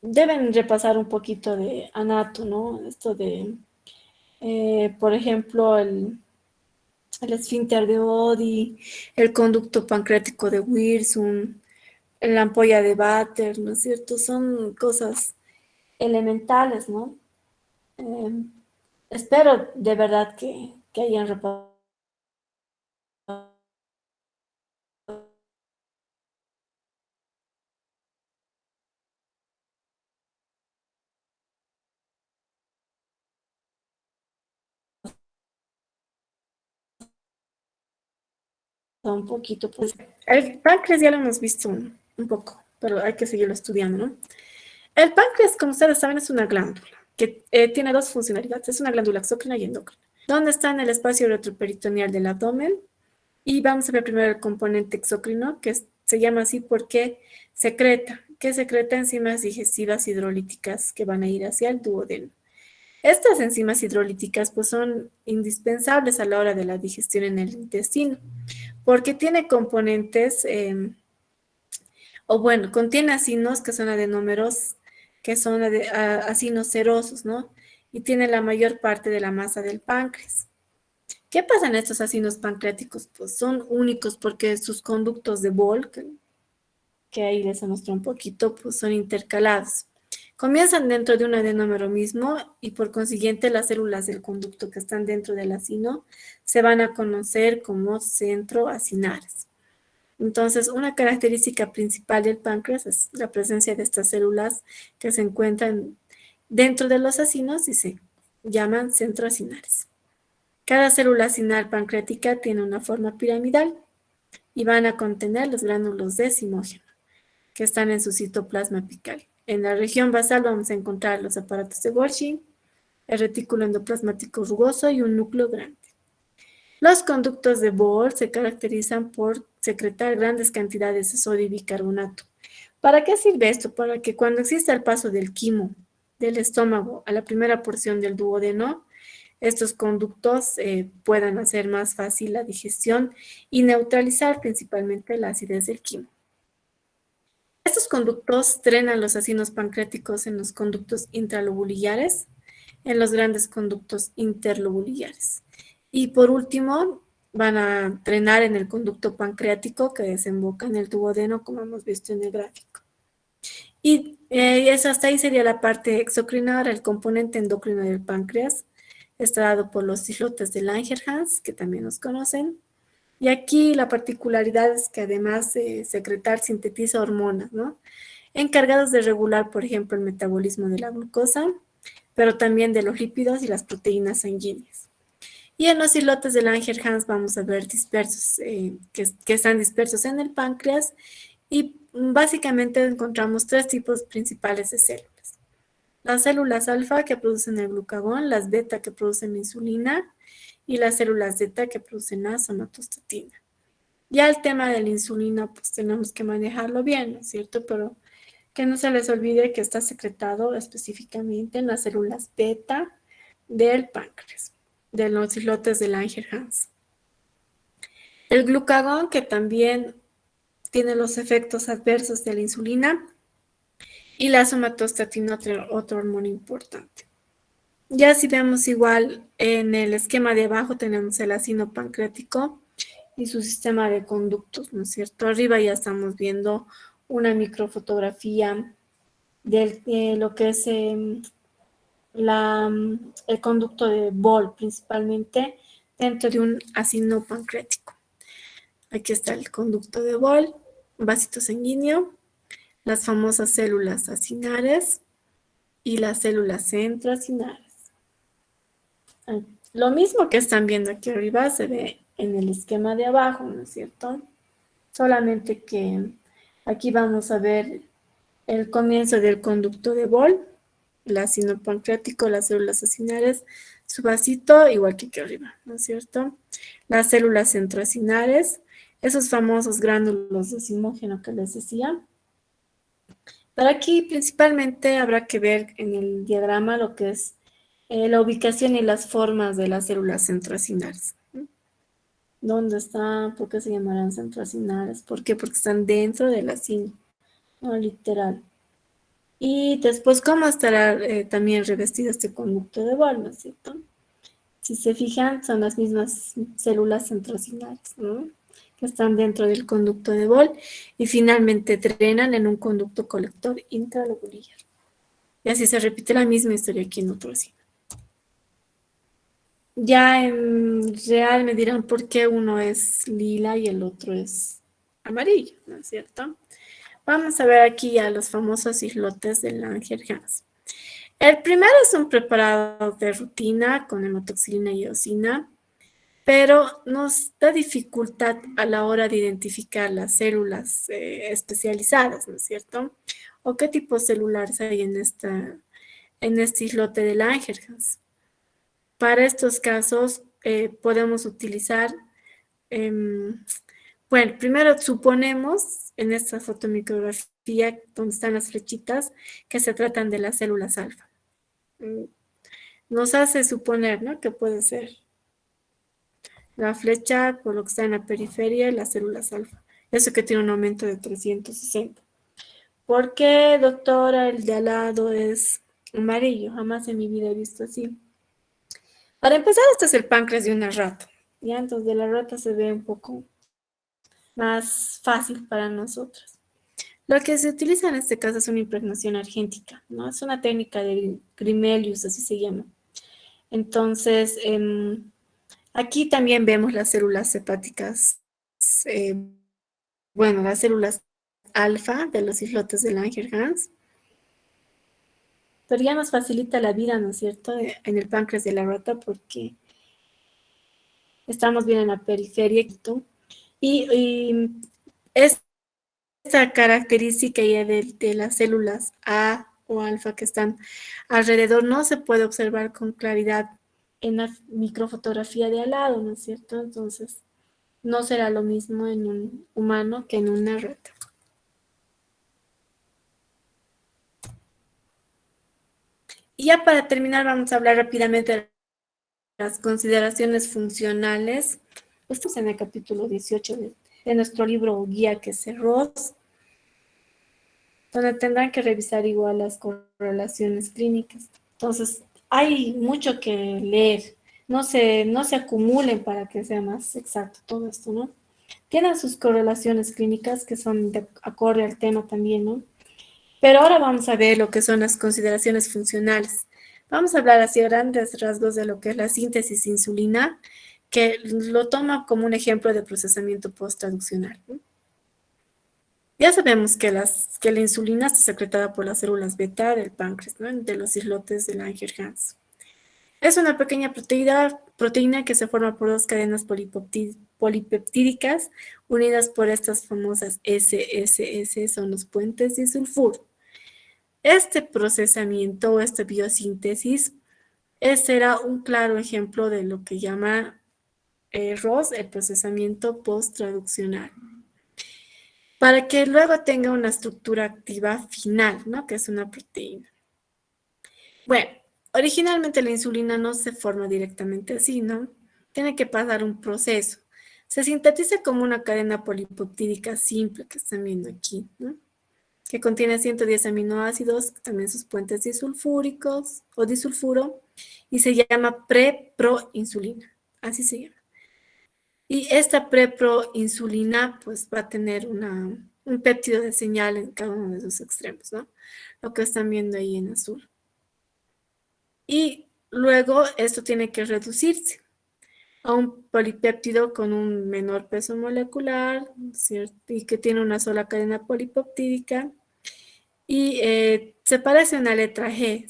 Deben repasar un poquito de anato, ¿no? Esto de, por ejemplo, el esfínter de Oddi, el conducto pancreático de Wirsum, la ampolla de Vater, ¿no es cierto? Son cosas elementales, ¿no? Eh, Espero de verdad que hayan repasado avanzado un poquito. Pues, el páncreas ya lo hemos visto un poco, pero hay que seguirlo estudiando, ¿no? El páncreas, como ustedes saben, es una glándula que tiene dos funcionalidades. Es una glándula exócrina y endócrina, donde está en el espacio retroperitoneal del abdomen. Y vamos a ver primero el componente exócrino, que se llama así porque secreta enzimas digestivas hidrolíticas que van a ir hacia el duodeno. Estas enzimas hidrolíticas pues, son indispensables a la hora de la digestión en el intestino, porque tiene componentes, contiene acinos que son adenómeros, que son acinos serosos, ¿no? Y tiene la mayor parte de la masa del páncreas. ¿Qué pasa en estos acinos pancreáticos? Pues son únicos porque sus conductos de Bol, que ahí les muestro un poquito, pues son intercalados. Comienzan dentro de un adenómero mismo y por consiguiente las células del conducto que están dentro del acino se van a conocer como centroacinares. Entonces, una característica principal del páncreas es la presencia de estas células que se encuentran dentro de los acinos y se llaman centroacinares. Cada célula acinar pancreática tiene una forma piramidal y van a contener los gránulos de zimógeno que están en su citoplasma apical. En la región basal vamos a encontrar los aparatos de Golgi, el retículo endoplasmático rugoso y un núcleo grande. Los conductos de Bol se caracterizan por secretar grandes cantidades de sodio y bicarbonato. ¿Para qué sirve esto? Para que cuando exista el paso del quimo del estómago a la primera porción del duodeno, estos conductos puedan hacer más fácil la digestión y neutralizar principalmente la acidez del quimo. Estos conductos drenan los acinos pancreáticos en los conductos intralobulillares, en los grandes conductos interlobulillares. Y por último, van a drenar en el conducto pancreático que desemboca en el duodeno, como hemos visto en el gráfico. Y hasta ahí sería la parte exocrina. Ahora el componente endocrino del páncreas está dado por los islotes de Langerhans, que también los conocen. Y aquí la particularidad es que además de secretar, sintetiza hormonas, ¿no? Encargadas de regular, por ejemplo, el metabolismo de la glucosa, pero también de los lípidos y las proteínas sanguíneas. Y en los islotes de Langerhans vamos a ver dispersos, que están dispersos en el páncreas y básicamente encontramos tres tipos principales de células. Las células alfa que producen el glucagón, las beta que producen la insulina y las células zeta que producen la somatostatina. Ya el tema de la insulina, pues tenemos que manejarlo bien, ¿no es cierto? Pero que no se les olvide que está secretado específicamente en las células beta del páncreas, de los islotes de Langerhans. El glucagón, que también tiene los efectos adversos de la insulina, y la somatostatina, otro hormona importante. Ya si vemos igual en el esquema de abajo tenemos el acino pancreático y su sistema de conductos, ¿no es cierto? Arriba ya estamos viendo una microfotografía de lo que es el conducto de Bol, principalmente dentro de un acino pancreático. Aquí está el conducto de Bol, vasito sanguíneo, las famosas células acinares y las células centroacinares. Lo mismo que están viendo aquí arriba se ve en el esquema de abajo, ¿no es cierto? Solamente que aquí vamos a ver el comienzo del conducto de Bol, el acino pancreático, las células acinares, su vasito, igual que aquí arriba, ¿no es cierto? Las células centroacinares, esos famosos gránulos de zimógeno que les decía. Pero aquí principalmente habrá que ver en el diagrama lo que es la ubicación y las formas de las células centroacinares. ¿Dónde están? ¿Por qué se llamarán centroacinares? ¿Por qué? Porque están dentro del acino, no literal. Y después, ¿cómo estará también revestido este conducto de Bol, ¿no es cierto? Si se fijan, son las mismas células centroacinares, ¿no? Que están dentro del conducto de Bol y finalmente drenan en un conducto colector intralobulillar. Y así se repite la misma historia aquí en otro acino. Ya en real me dirán por qué uno es lila y el otro es amarillo, ¿no es cierto? Vamos a ver aquí ya los famosos islotes de Langerhans. El primero es un preparado de rutina con hematoxilina y eosina, pero nos da dificultad a la hora de identificar las células especializadas, ¿no es cierto? O qué tipos celulares hay en este islote de Langerhans. Para estos casos podemos utilizar, bueno, primero suponemos en esta fotomicrografía donde están las flechitas que se tratan de las células alfa. Nos hace suponer, ¿no?, que puede ser la flecha por lo que está en la periferia y las células alfa. Eso que tiene un aumento de 360. ¿Por qué, doctora, el de al lado es amarillo? Jamás en mi vida he visto así. Para empezar, este es el páncreas de una rata. Ya, entonces de la rata se ve un poco más fácil para nosotros. Lo que se utiliza en este caso es una impregnación argéntica, ¿no? Es una técnica de Grimelius, así se llama. Entonces, aquí también vemos las células hepáticas, bueno, las células alfa de los islotes de Langerhans, pero ya nos facilita la vida, ¿no es cierto?, en el páncreas de la rata porque estamos bien en la periferia y esta característica ya de las células A o alfa que están alrededor no se puede observar con claridad en la microfotografía de al lado, ¿no es cierto? Entonces, no será lo mismo en un humano que en una rata. Y ya para terminar, vamos a hablar rápidamente de las consideraciones funcionales. Esto es en el capítulo 18 de nuestro libro guía que es ROS, donde tendrán que revisar igual las correlaciones clínicas. Entonces, hay mucho que leer. No se acumulen para que sea más exacto todo esto, ¿no? Tienen sus correlaciones clínicas que son de acorde al tema también, ¿no? Pero ahora vamos a ver lo que son las consideraciones funcionales. Vamos a hablar así a grandes rasgos de lo que es la síntesis insulina, que lo toma como un ejemplo de procesamiento posttraduccional, ¿no? Ya sabemos que la insulina está secretada por las células beta del páncreas, ¿no?, de los islotes de Langerhans. Es una pequeña proteína que se forma por dos cadenas polipeptídicas unidas por estas famosas SSS, son los puentes disulfuro. Este procesamiento o esta biosíntesis será un claro ejemplo de lo que llama ROS, el procesamiento posttraduccional, para que luego tenga una estructura activa final, ¿no?, que es una proteína. Bueno, originalmente la insulina no se forma directamente así, ¿no? Tiene que pasar un proceso. Se sintetiza como una cadena polipeptídica simple que están viendo aquí, ¿no?, que contiene 110 aminoácidos, también sus puentes disulfúricos o disulfuro, y se llama preproinsulina, así se llama. Y esta preproinsulina pues va a tener un péptido de señal en cada uno de sus extremos, ¿no? Lo que están viendo ahí en azul. Y luego esto tiene que reducirse a un polipéptido con un menor peso molecular, ¿cierto?, y que tiene una sola cadena polipeptídica. Y se parece a una letra G,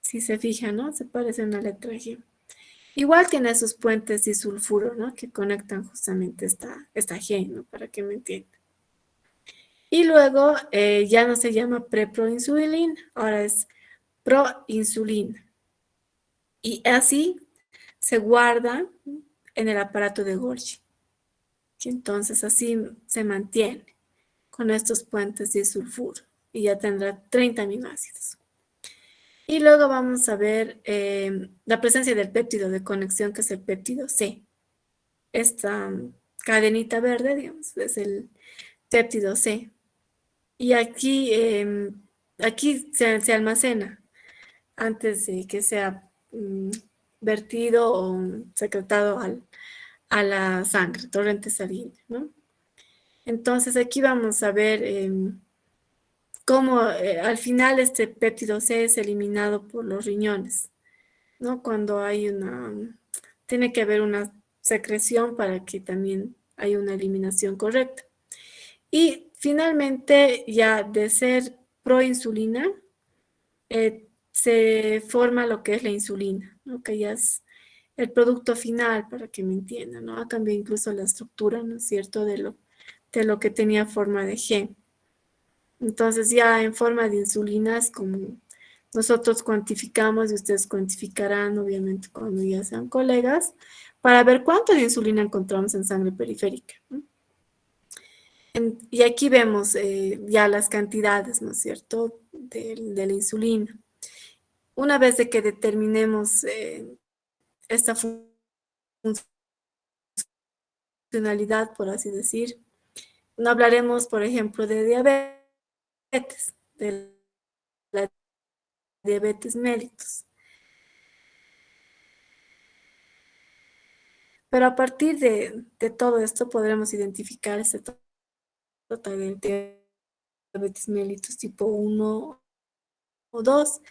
si se fijan, ¿no? Se parece a una letra G. Igual tiene sus puentes disulfuro, ¿no?, que conectan justamente esta G, ¿no?, para que me entiendan. Y luego ya no se llama preproinsulina, ahora es proinsulina. Y así se guarda en el aparato de Golgi. Y entonces así se mantiene con estos puentes disulfuro y ya tendrá 30 aminoácidos. Y luego vamos a ver la presencia del péptido de conexión, que es el péptido C. Esta cadenita verde, digamos, es el péptido C. Y aquí, aquí se almacena antes de que sea vertido o secretado a la sangre, torrente sanguíneo, ¿no? Entonces aquí vamos a ver cómo al final este péptido C es eliminado por los riñones, ¿no? Cuando hay tiene que haber una secreción para que también haya una eliminación correcta. Y finalmente, ya de ser proinsulina, se forma lo que es la insulina, ¿no?, que ya es el producto final, para que me entiendan, ¿no? Ha cambiado incluso la estructura, ¿no es cierto?, de lo que tenía forma de G. Entonces ya en forma de insulinas, como nosotros cuantificamos y ustedes cuantificarán, obviamente, cuando ya sean colegas, para ver cuánto de insulina encontramos en sangre periférica, ¿no? Y aquí vemos ya las cantidades, ¿no es cierto?, de la insulina. Una vez de que determinemos esta funcionalidad, por así decir, no hablaremos, por ejemplo, de diabetes, de la diabetes mellitus. Pero a partir de todo esto podremos identificar este total de diabetes mellitus tipo 1 o 2,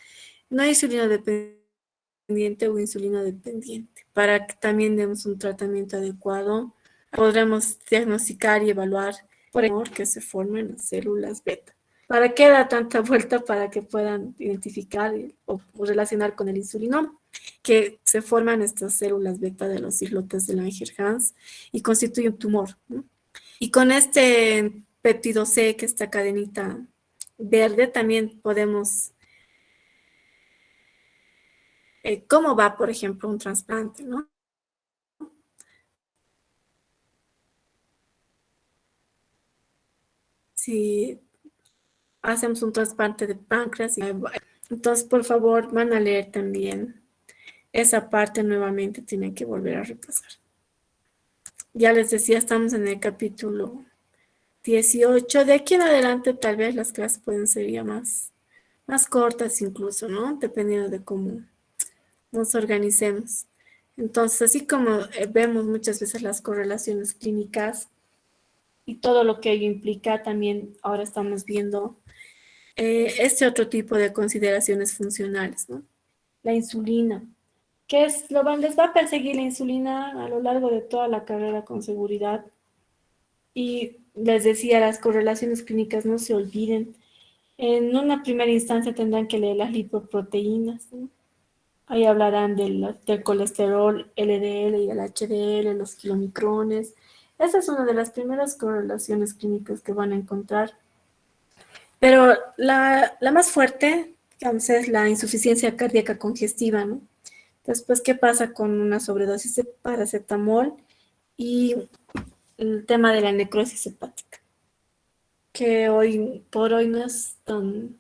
no insulino dependiente o insulino dependiente. Para que también demos un tratamiento adecuado, podremos diagnosticar y evaluar por el tumor que se forma en las células beta. ¿Para qué da tanta vuelta? Para que puedan identificar o relacionar con el insulinoma, que se forman estas células beta de los islotes de Langerhans y constituye un tumor, ¿no? Y con este péptido C, que esta cadenita verde, también podemos, cómo va, por ejemplo, un trasplante, ¿no? Si hacemos un trasplante de páncreas, entonces, por favor, van a leer también esa parte nuevamente, tienen que volver a repasar. Ya les decía, estamos en el capítulo 18. De aquí en adelante, tal vez las clases pueden ser ya más cortas incluso, ¿no? Dependiendo de cómo nos organicemos. Entonces, así como vemos muchas veces las correlaciones clínicas y todo lo que ello implica, también ahora estamos viendo este otro tipo de consideraciones funcionales, ¿no? La insulina, que les va a perseguir la insulina a lo largo de toda la carrera con seguridad. Y les decía, las correlaciones clínicas no se olviden. En una primera instancia tendrán que leer las lipoproteínas, ¿no? Ahí hablarán del colesterol LDL y el HDL, los kilomicrones. Esa es una de las primeras correlaciones clínicas que van a encontrar. Pero la más fuerte, digamos, es la insuficiencia cardíaca congestiva, ¿no? Después, ¿qué pasa con una sobredosis de paracetamol y el tema de la necrosis hepática? Que hoy por hoy no es tan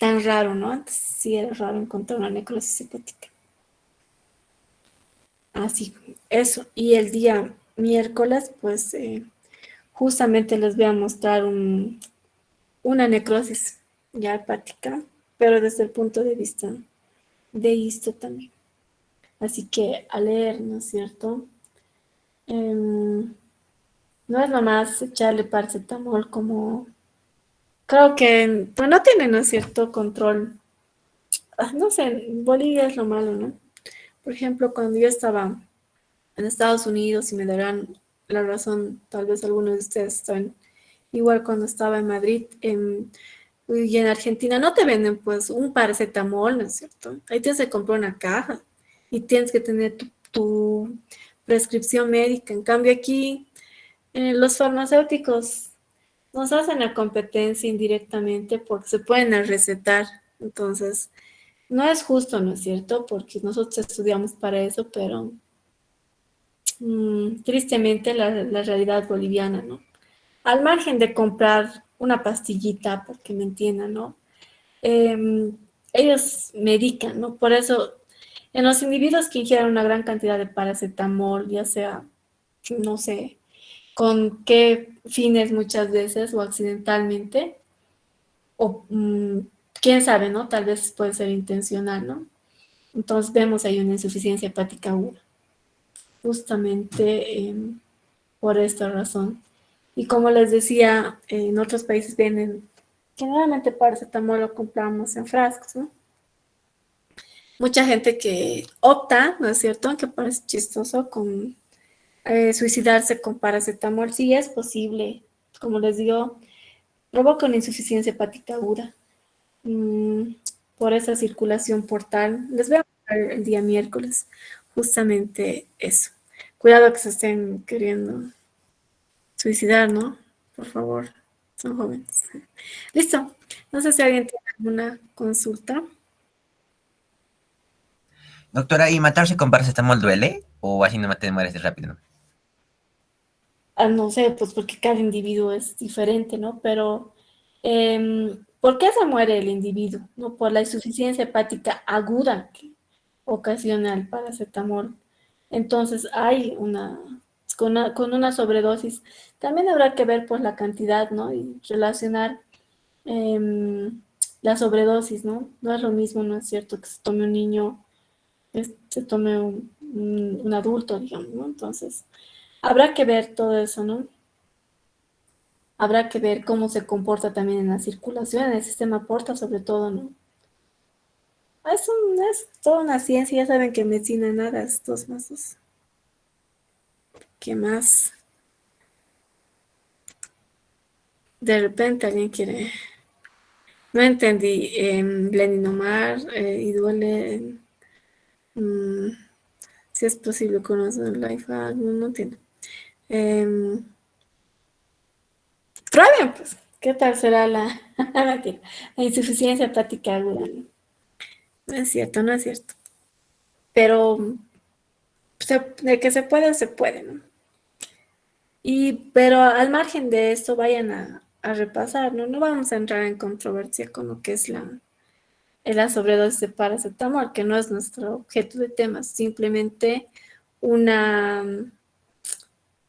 raro, ¿no? Antes sí era raro encontrar una necrosis hepática. Así, eso. Y el día miércoles, pues justamente les voy a mostrar una necrosis ya hepática, pero desde el punto de vista de histo también. Así que a leer, ¿no es cierto? No es nomás echarle paracetamol como... Creo que pues, no tiene, ¿no es cierto?, control. No sé, en Bolivia es lo malo, ¿no? Por ejemplo, cuando yo estaba en Estados Unidos, y me darán la razón, tal vez algunos de ustedes están igual cuando estaba en Madrid, y en Argentina no te venden pues un paracetamol, ¿no es cierto? Ahí tienes que comprar una caja y tienes que tener tu prescripción médica. En cambio aquí, los farmacéuticos nos hacen la competencia indirectamente porque se pueden recetar. Entonces, no es justo, ¿no es cierto? Porque nosotros estudiamos para eso, pero tristemente la realidad boliviana, ¿no? Al margen de comprar una pastillita, porque me entiendan, ¿no? Ellos medican, ¿no? Por eso, en los individuos que ingieren una gran cantidad de paracetamol, ya sea, no sé, con qué fines muchas veces o accidentalmente, o quién sabe, ¿no? Tal vez puede ser intencional, ¿no? Entonces vemos ahí una insuficiencia hepática aguda, justamente por esta razón. Y como les decía, en otros países venden, generalmente paracetamol lo compramos en frascos, ¿no? Mucha gente que opta, ¿no es cierto?, aunque parece chistoso, con suicidarse con paracetamol. Sí es posible, como les digo, provoca una insuficiencia hepática aguda por esa circulación portal. Les voy a el día miércoles. Justamente eso. Cuidado que se estén queriendo suicidar, ¿no? Por favor, son jóvenes. Listo. No sé si alguien tiene alguna consulta. Doctora, ¿y matarse con paracetamol duele? ¿O así no te mueres de rápido? Ah, no sé, pues porque cada individuo es diferente, ¿no? Pero, ¿por qué se muere el individuo? ¿No? Por la insuficiencia hepática aguda que ocasiona el paracetamol. Entonces, hay con una sobredosis. También habrá que ver, pues, la cantidad, ¿no? Y relacionar la sobredosis, ¿no? No es lo mismo, ¿no es cierto? Que se tome un niño, que se tome un adulto, digamos, ¿no? Entonces, habrá que ver todo eso, ¿no? Habrá que ver cómo se comporta también en la circulación, en el sistema porta, sobre todo, ¿no? Es toda una ciencia, ya saben que en medicina nada es 2 más 2. ¿Qué más? De repente alguien quiere. No entendí. Lenin Omar y duele. mm, si es posible conocer el life hack, no entiendo. Em, Prueben, pues. ¿Qué tal será la, mentira, la insuficiencia hepática aguda? No es cierto, no es cierto. Pero de que se puede, se puede, ¿no? Pero al margen de esto, vayan a repasar, ¿no? No vamos a entrar en controversia con lo que es la sobredosis de paracetamol, que no es nuestro objeto de tema, simplemente una,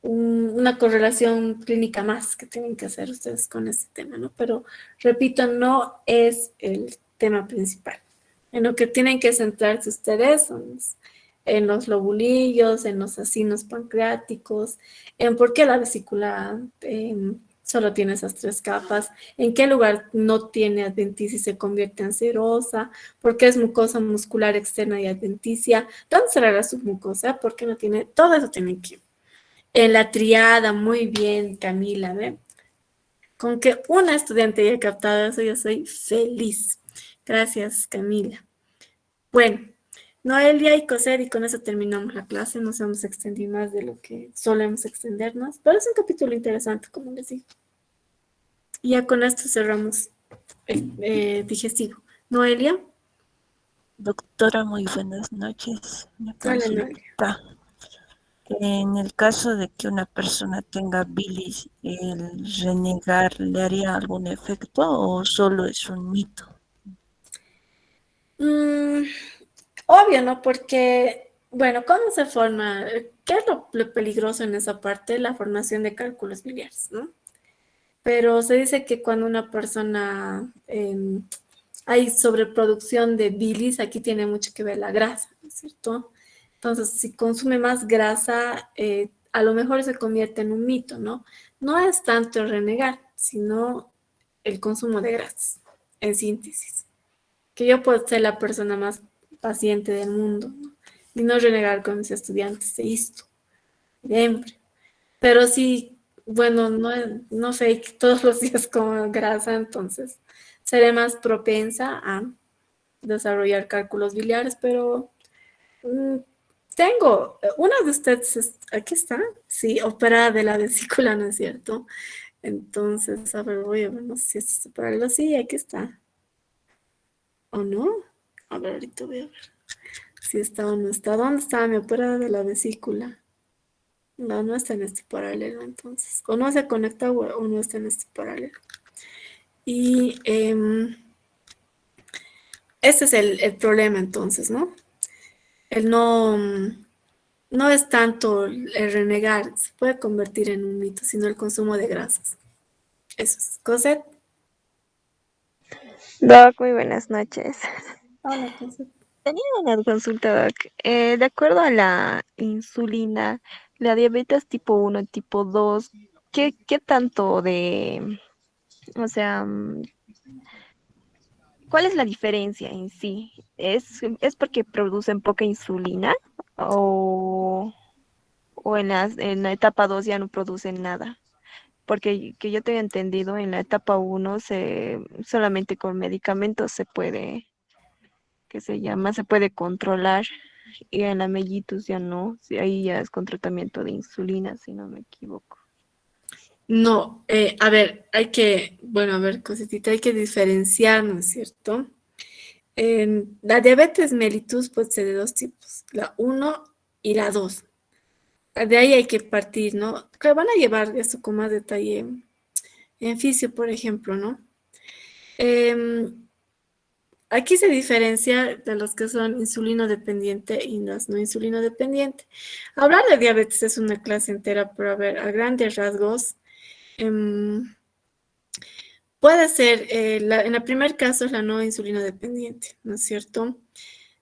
una correlación clínica más que tienen que hacer ustedes con este tema, ¿no? Pero repito, no es el tema principal. En lo que tienen que centrarse ustedes son en los lobulillos, en los acinos pancreáticos, en por qué la vesícula solo tiene esas 3 capas, en qué lugar no tiene adventicia y se convierte en serosa, por qué es mucosa muscular externa y adventicia, dónde será la submucosa, por qué no tiene, todo eso tienen que. En la triada, muy bien, Camila, ¿ve? Con que una estudiante haya captado eso, yo soy feliz. Gracias, Camila. Bueno, Noelia y Coser, y con eso terminamos la clase. Nos hemos extendido más de lo que solemos extendernos, pero es un capítulo interesante, como les digo. Y ya con esto cerramos el digestivo. Noelia, Doctora, muy buenas noches. Una hola Noelia. consulta. En el caso de que una persona tenga bilis, ¿el renegar le haría algún efecto o solo es un mito? Mm, obvio, ¿no? Porque, bueno, ¿cómo se forma? ¿Qué es lo peligroso en esa parte? La formación de cálculos biliares, ¿no? Pero se dice que cuando una persona hay sobreproducción de bilis, aquí tiene mucho que ver la grasa, ¿no es cierto? Entonces, si consume más grasa, a lo mejor se convierte en un mito, ¿no? No es tanto el renegar, sino el consumo de grasas, en síntesis. Que yo puedo ser la persona más paciente del mundo, ¿no? Y no renegar con mis estudiantes de esto, siempre. Pero sí, bueno, no fake todos los días como grasa, entonces seré más propensa a desarrollar cálculos biliares, pero mm, tengo, una de ustedes, aquí está, sí, operada de la vesícula, ¿no es cierto? Entonces, a ver, voy a ver, no sé si es separarlo, sí, aquí está, ¿o no? A ver, ahorita voy a ver si está o no está. ¿Dónde está mi operada de la vesícula? No, no está en este paralelo, entonces. O no se conecta o no está en este paralelo. Y ese es el problema, entonces, ¿no? El no es tanto el renegar, se puede convertir en un mito, sino el consumo de grasas. Eso es. Cosette. Doc, muy buenas noches. Hola, Cosette. Tenía una consulta, Doc. De acuerdo a la insulina, la diabetes tipo 1 y tipo 2, ¿qué tanto o sea, cuál es la diferencia en sí? ¿Es porque producen poca insulina o, o en la etapa 2 ya no producen nada? Porque que yo tenga entendido, en la etapa 1 solamente con medicamentos se puede que se llama, se puede controlar y en la mellitus ya no, sí, ahí ya es con tratamiento de insulina, si no me equivoco. No, a ver, bueno, a ver, cositita, hay que diferenciar, ¿no es cierto? La diabetes mellitus puede ser de dos tipos, la uno y la 2. De ahí hay que partir, ¿no? Creo van a llevar esto con más detalle en fisio, por ejemplo, ¿no? Em, Aquí se diferencia de los que son insulino dependiente y los no insulino dependiente. Hablar de diabetes es una clase entera, pero a ver, a grandes rasgos, em, puede ser, en el primer caso es la no insulino dependiente, ¿no es cierto?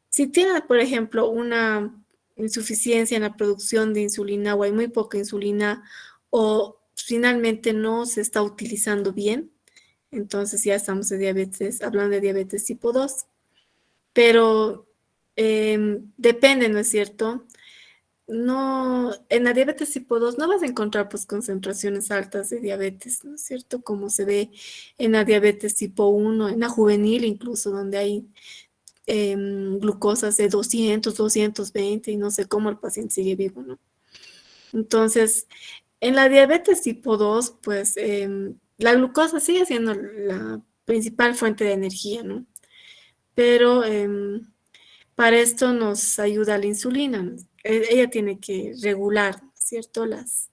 Si tiene, por ejemplo, una insuficiencia en la producción de insulina o hay muy poca insulina o finalmente no se está utilizando bien, entonces ya estamos de diabetes, hablando de diabetes tipo 2. Pero depende, ¿no es cierto? No, en la diabetes tipo 2 no vas a encontrar pues concentraciones altas de diabetes, ¿no es cierto? Como se ve en la diabetes tipo 1, en la juvenil incluso, donde hay glucosas de 200, 220 y no sé cómo el paciente sigue vivo, ¿no? Entonces, en la diabetes tipo 2, pues la glucosa sigue siendo la principal fuente de energía, ¿no? Pero para esto nos ayuda la insulina, ¿no? Ella tiene que regular, ¿cierto? Las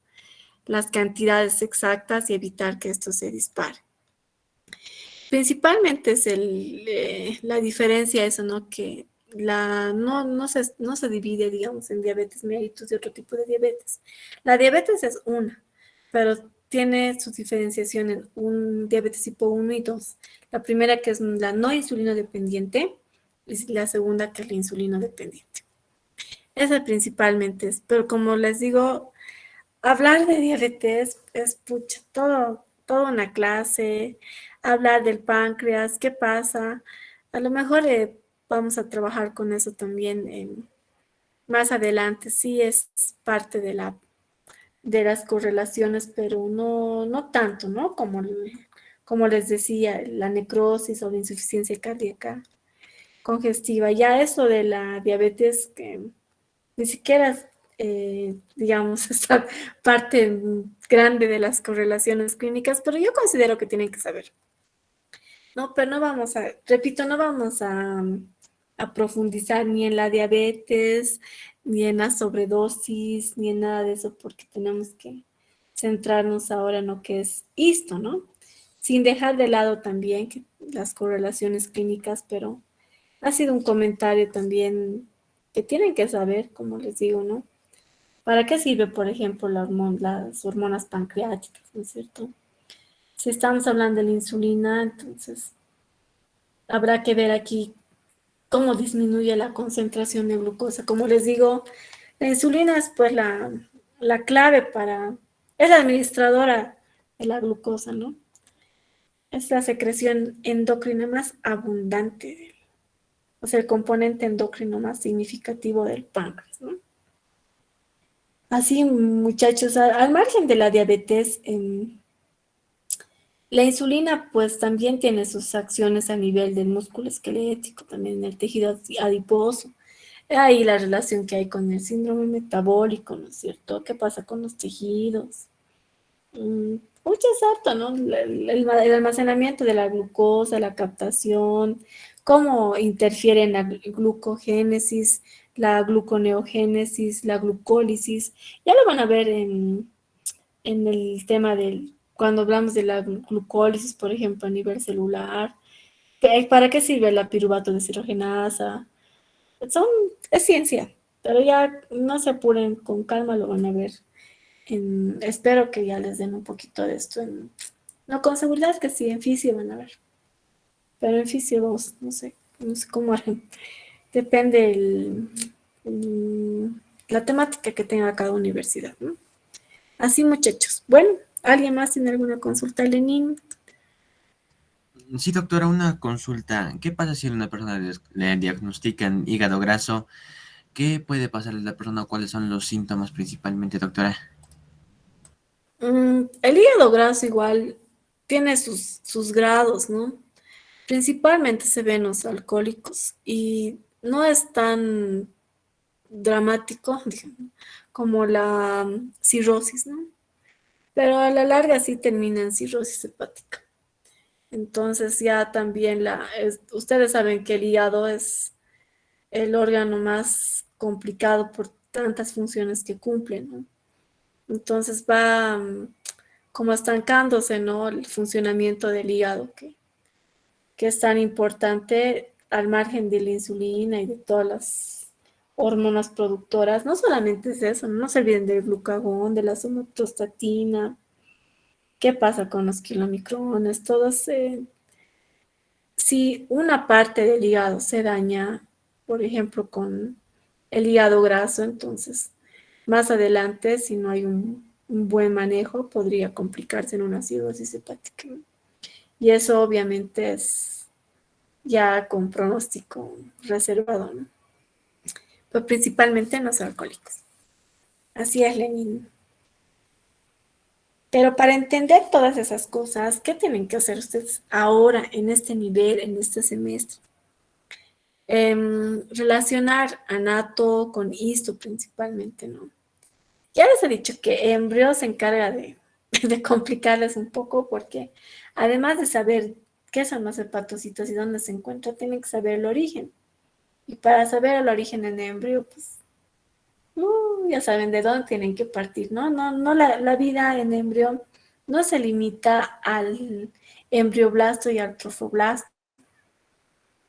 cantidades exactas y evitar que esto se dispare. Principalmente es la diferencia eso, ¿no? Que no se divide, digamos, en diabetes mellitus y otro tipo de diabetes. La diabetes es una, pero tiene su diferenciación en un diabetes tipo 1 y 2. La primera que es la no insulino dependiente y la segunda que es la insulino dependiente. Esa principalmente es, pero como les digo, hablar de diabetes es pucha, toda una clase, hablar del páncreas, qué pasa. A lo mejor vamos a trabajar con eso también más adelante. Sí es parte de las correlaciones, pero no tanto, ¿no? Como les decía, la necrosis o la insuficiencia cardíaca congestiva. Ya eso de la diabetes que ni siquiera, digamos, esa parte grande de las correlaciones clínicas, pero yo considero que tienen que saber. No, pero no vamos repito, no vamos a profundizar ni en la diabetes, ni en la sobredosis, ni en nada de eso, porque tenemos que centrarnos ahora en lo que es esto, ¿no? Sin dejar de lado también las correlaciones clínicas, pero ha sido un comentario también que tienen que saber, como les digo, ¿no? ¿Para qué sirve, por ejemplo, las hormonas pancreáticas, ¿no es cierto? Si estamos hablando de la insulina, entonces habrá que ver aquí cómo disminuye la concentración de glucosa. Como les digo, la insulina es pues la clave es la administradora de la glucosa, ¿no? Es la secreción endocrina más abundante, o sea, el componente endocrino más significativo del páncreas, ¿no? Así, muchachos, al margen de la diabetes, la insulina pues también tiene sus acciones a nivel del músculo esquelético, también en el tejido adiposo. Ahí la relación que hay con el síndrome metabólico, ¿no es cierto? ¿Qué pasa con los tejidos? Mucho es harto, ¿no? El almacenamiento de la glucosa, la captación, cómo interfiere en la glucogénesis, la gluconeogénesis, la glucólisis. Ya lo van a ver en el tema cuando hablamos de la glucólisis, por ejemplo, a nivel celular. ¿Para qué sirve la piruvato deshidrogenasa? Es ciencia, pero ya no se apuren, con calma lo van a ver. Espero que ya les den un poquito de esto. No, con seguridad que sí, en fisio van a ver. Pero en fisio 2, no sé cómo harán. Depende la temática que tenga cada universidad, ¿no? Así, muchachos. Bueno, ¿alguien más tiene alguna consulta, Lenín? Sí, doctora, una consulta. ¿Qué pasa si a una persona le diagnostican hígado graso? ¿Qué puede pasarle a la persona? ¿Cuáles son los síntomas principalmente, doctora? El hígado graso igual tiene sus grados, ¿no? Principalmente se ven los alcohólicos y no es tan dramático, digamos, como la cirrosis, ¿no? Pero a la larga sí termina en cirrosis hepática. Entonces ya también ustedes saben que el hígado es el órgano más complicado por tantas funciones que cumple, ¿no? Entonces va como estancándose, ¿no? El funcionamiento del hígado, que es tan importante al margen de la insulina y de todas las hormonas productoras. No solamente es eso, no se olviden del glucagón, de la somatostatina, qué pasa con los kilomicrones, todos. Si una parte del hígado se daña, por ejemplo, con el hígado graso, entonces más adelante, si no hay un buen manejo, podría complicarse en una cirrosis hepática. Y eso obviamente es ya con pronóstico reservado, ¿no? Pero principalmente en los alcohólicos. Así es, Lenin. Pero para entender todas esas cosas, ¿qué tienen que hacer ustedes ahora en este nivel, en este semestre? Relacionar anato con histo principalmente, ¿no? Ya les he dicho que Embryo se encarga de complicarles un poco porque además de saber qué son los hepatocitos y dónde se encuentran, tienen que saber el origen. Y para saber el origen en Embryo, pues ya saben de dónde tienen que partir, ¿no? No, la vida en Embryo no se limita al embrioblasto y al trofoblasto.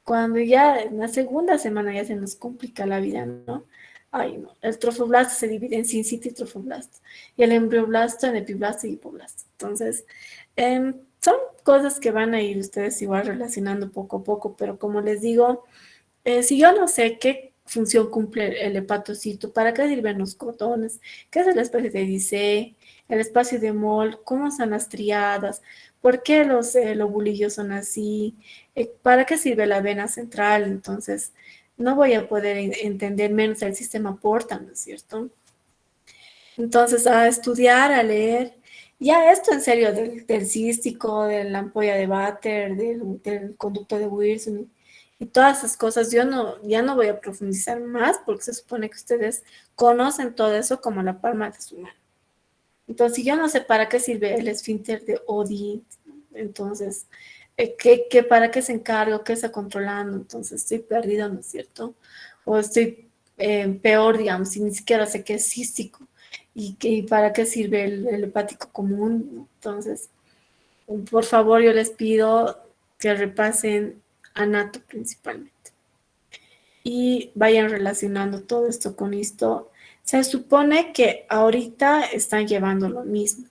Cuando ya en la segunda semana ya se nos complica la vida, ¿no? Ay, no. El trofoblasto se divide en sincito y trofoblasto. Y el embrioblasto en epiblasto y hipoblasto. Entonces, son cosas que van a ir ustedes igual relacionando poco a poco, pero como les digo, si yo no sé qué función cumple el hepatocito, para qué sirven los cordones, qué es el espacio de Dice, el espacio de Mol, cómo son las triadas, por qué los lobulillos son así, para qué sirve la vena central, entonces no voy a poder entender menos el sistema porta, ¿no es cierto? Entonces, a estudiar, a leer, ya esto en serio del cístico, de la ampolla de Vater, del conducto de Wilson y todas esas cosas, ya no voy a profundizar más porque se supone que ustedes conocen todo eso como la palma de su mano. Entonces, si yo no sé para qué sirve el esfínter de Oddi, entonces, para qué se encarga, qué está controlando? Entonces, estoy perdido, ¿no es cierto? O estoy peor, digamos, si ni siquiera sé qué es cístico y para qué sirve el hepático común. Entonces, por favor, yo les pido que repasen anato principalmente y vayan relacionando todo esto con esto. Se supone que ahorita están llevando lo mismo.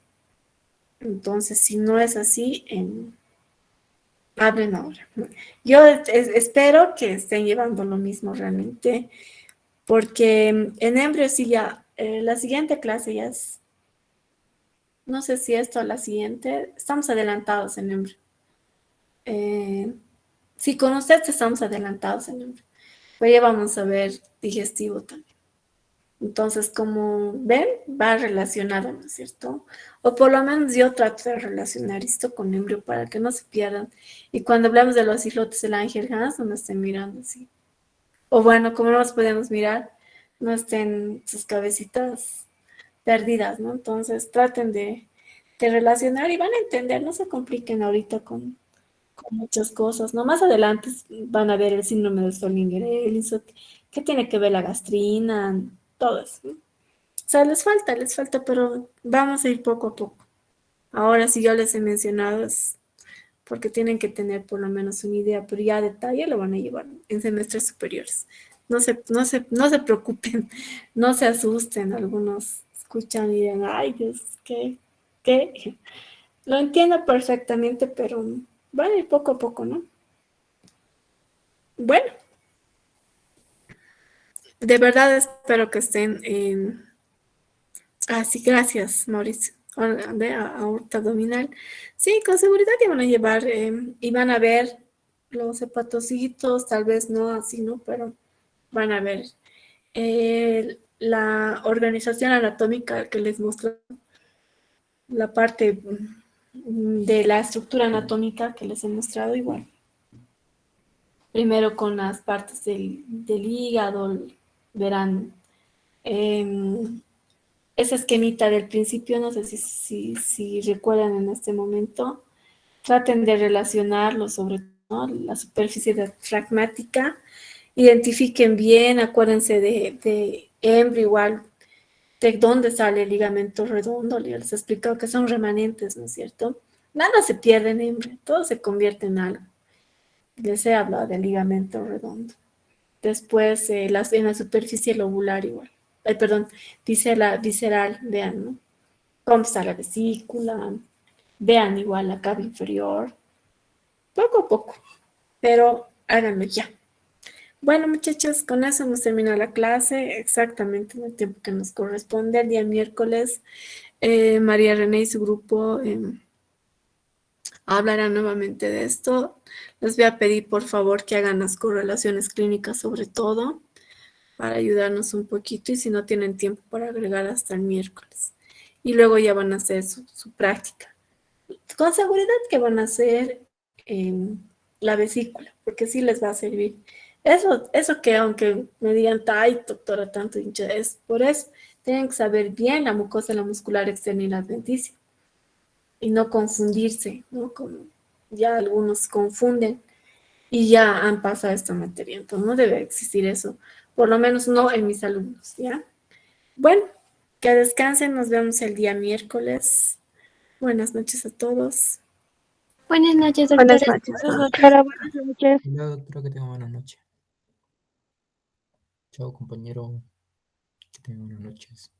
Entonces, si no es así, hablen ahora. Yo espero que estén llevando lo mismo realmente, porque en Embryo sí ya, la siguiente clase ya es, no sé si esto o la siguiente, estamos adelantados en Embryo. Sí, con ustedes estamos adelantados en Embryo, pero ya vamos a ver digestivo también. Entonces, como ven, va relacionado, ¿no es cierto? O por lo menos yo trato de relacionar esto con Embryo para que no se pierdan. Y cuando hablamos de los islotes del Ángel Hans, no me estén mirando así. O bueno, como no nos podemos mirar, no estén sus cabecitas perdidas, ¿no? Entonces, traten de relacionar y van a entender, no se compliquen ahorita con muchas cosas, ¿no? Más adelante van a ver el síndrome de Solinger-Ellison, qué tiene que ver la gastrina, todo eso, ¿no? O sea, les falta, pero vamos a ir poco a poco. Ahora, si yo les he mencionado, es porque tienen que tener por lo menos una idea, pero ya a detalle lo van a llevar en semestres superiores. No se preocupen, no se asusten. Algunos escuchan y dirán, ay Dios, ¿qué? Lo entiendo perfectamente, pero van a ir poco a poco, ¿no? Bueno, de verdad espero que estén en... Ah, sí, gracias, Mauricio. De aorta abdominal. Sí, con seguridad que van a llevar y van a ver los hepatocitos, tal vez no así, ¿no? Pero van a ver la organización anatómica que les muestra, la parte de la estructura anatómica que les he mostrado igual. primero con las partes del hígado, verán esa esquemita del principio, no sé si recuerdan en este momento, traten de relacionarlo sobre todo, ¿no? La superficie diafragmática, identifiquen bien, acuérdense de Embry igual, de dónde sale el ligamento redondo, les he explicado que son remanentes, ¿no es cierto? Nada se pierde en Embry, todo se convierte en algo. Les he hablado del ligamento redondo. Después, en la superficie lobular igual. Ay, perdón, visceral, vean, ¿no? Cómo está la vesícula. Vean igual la cava inferior. Poco a poco, pero háganlo ya. Bueno, muchachos, con eso hemos terminado la clase, exactamente en el tiempo que nos corresponde. El día miércoles, María René y su grupo hablarán nuevamente de esto. Les voy a pedir, por favor, que hagan las correlaciones clínicas sobre todo, para ayudarnos un poquito, y si no tienen tiempo para agregar hasta el miércoles. Y luego ya van a hacer su práctica. Con seguridad que van a hacer la vesícula, porque sí les va a servir. Eso que aunque me digan, ay, doctora, tanto hincha, es por eso. Tienen que saber bien la mucosa, la muscular externa y la adventicia. Y no confundirse, ¿no? Como ya algunos confunden y ya han pasado esta materia. Entonces no debe existir eso, por lo menos no en mis alumnos, ¿ya? Bueno, que descansen, nos vemos el día miércoles. Buenas noches a todos. Buenas noches, Buenas doctora. noches. Doctora, buenas noches. Hola, doctora, que tenga buena noche. Chao, compañero, que tenga buenas noches.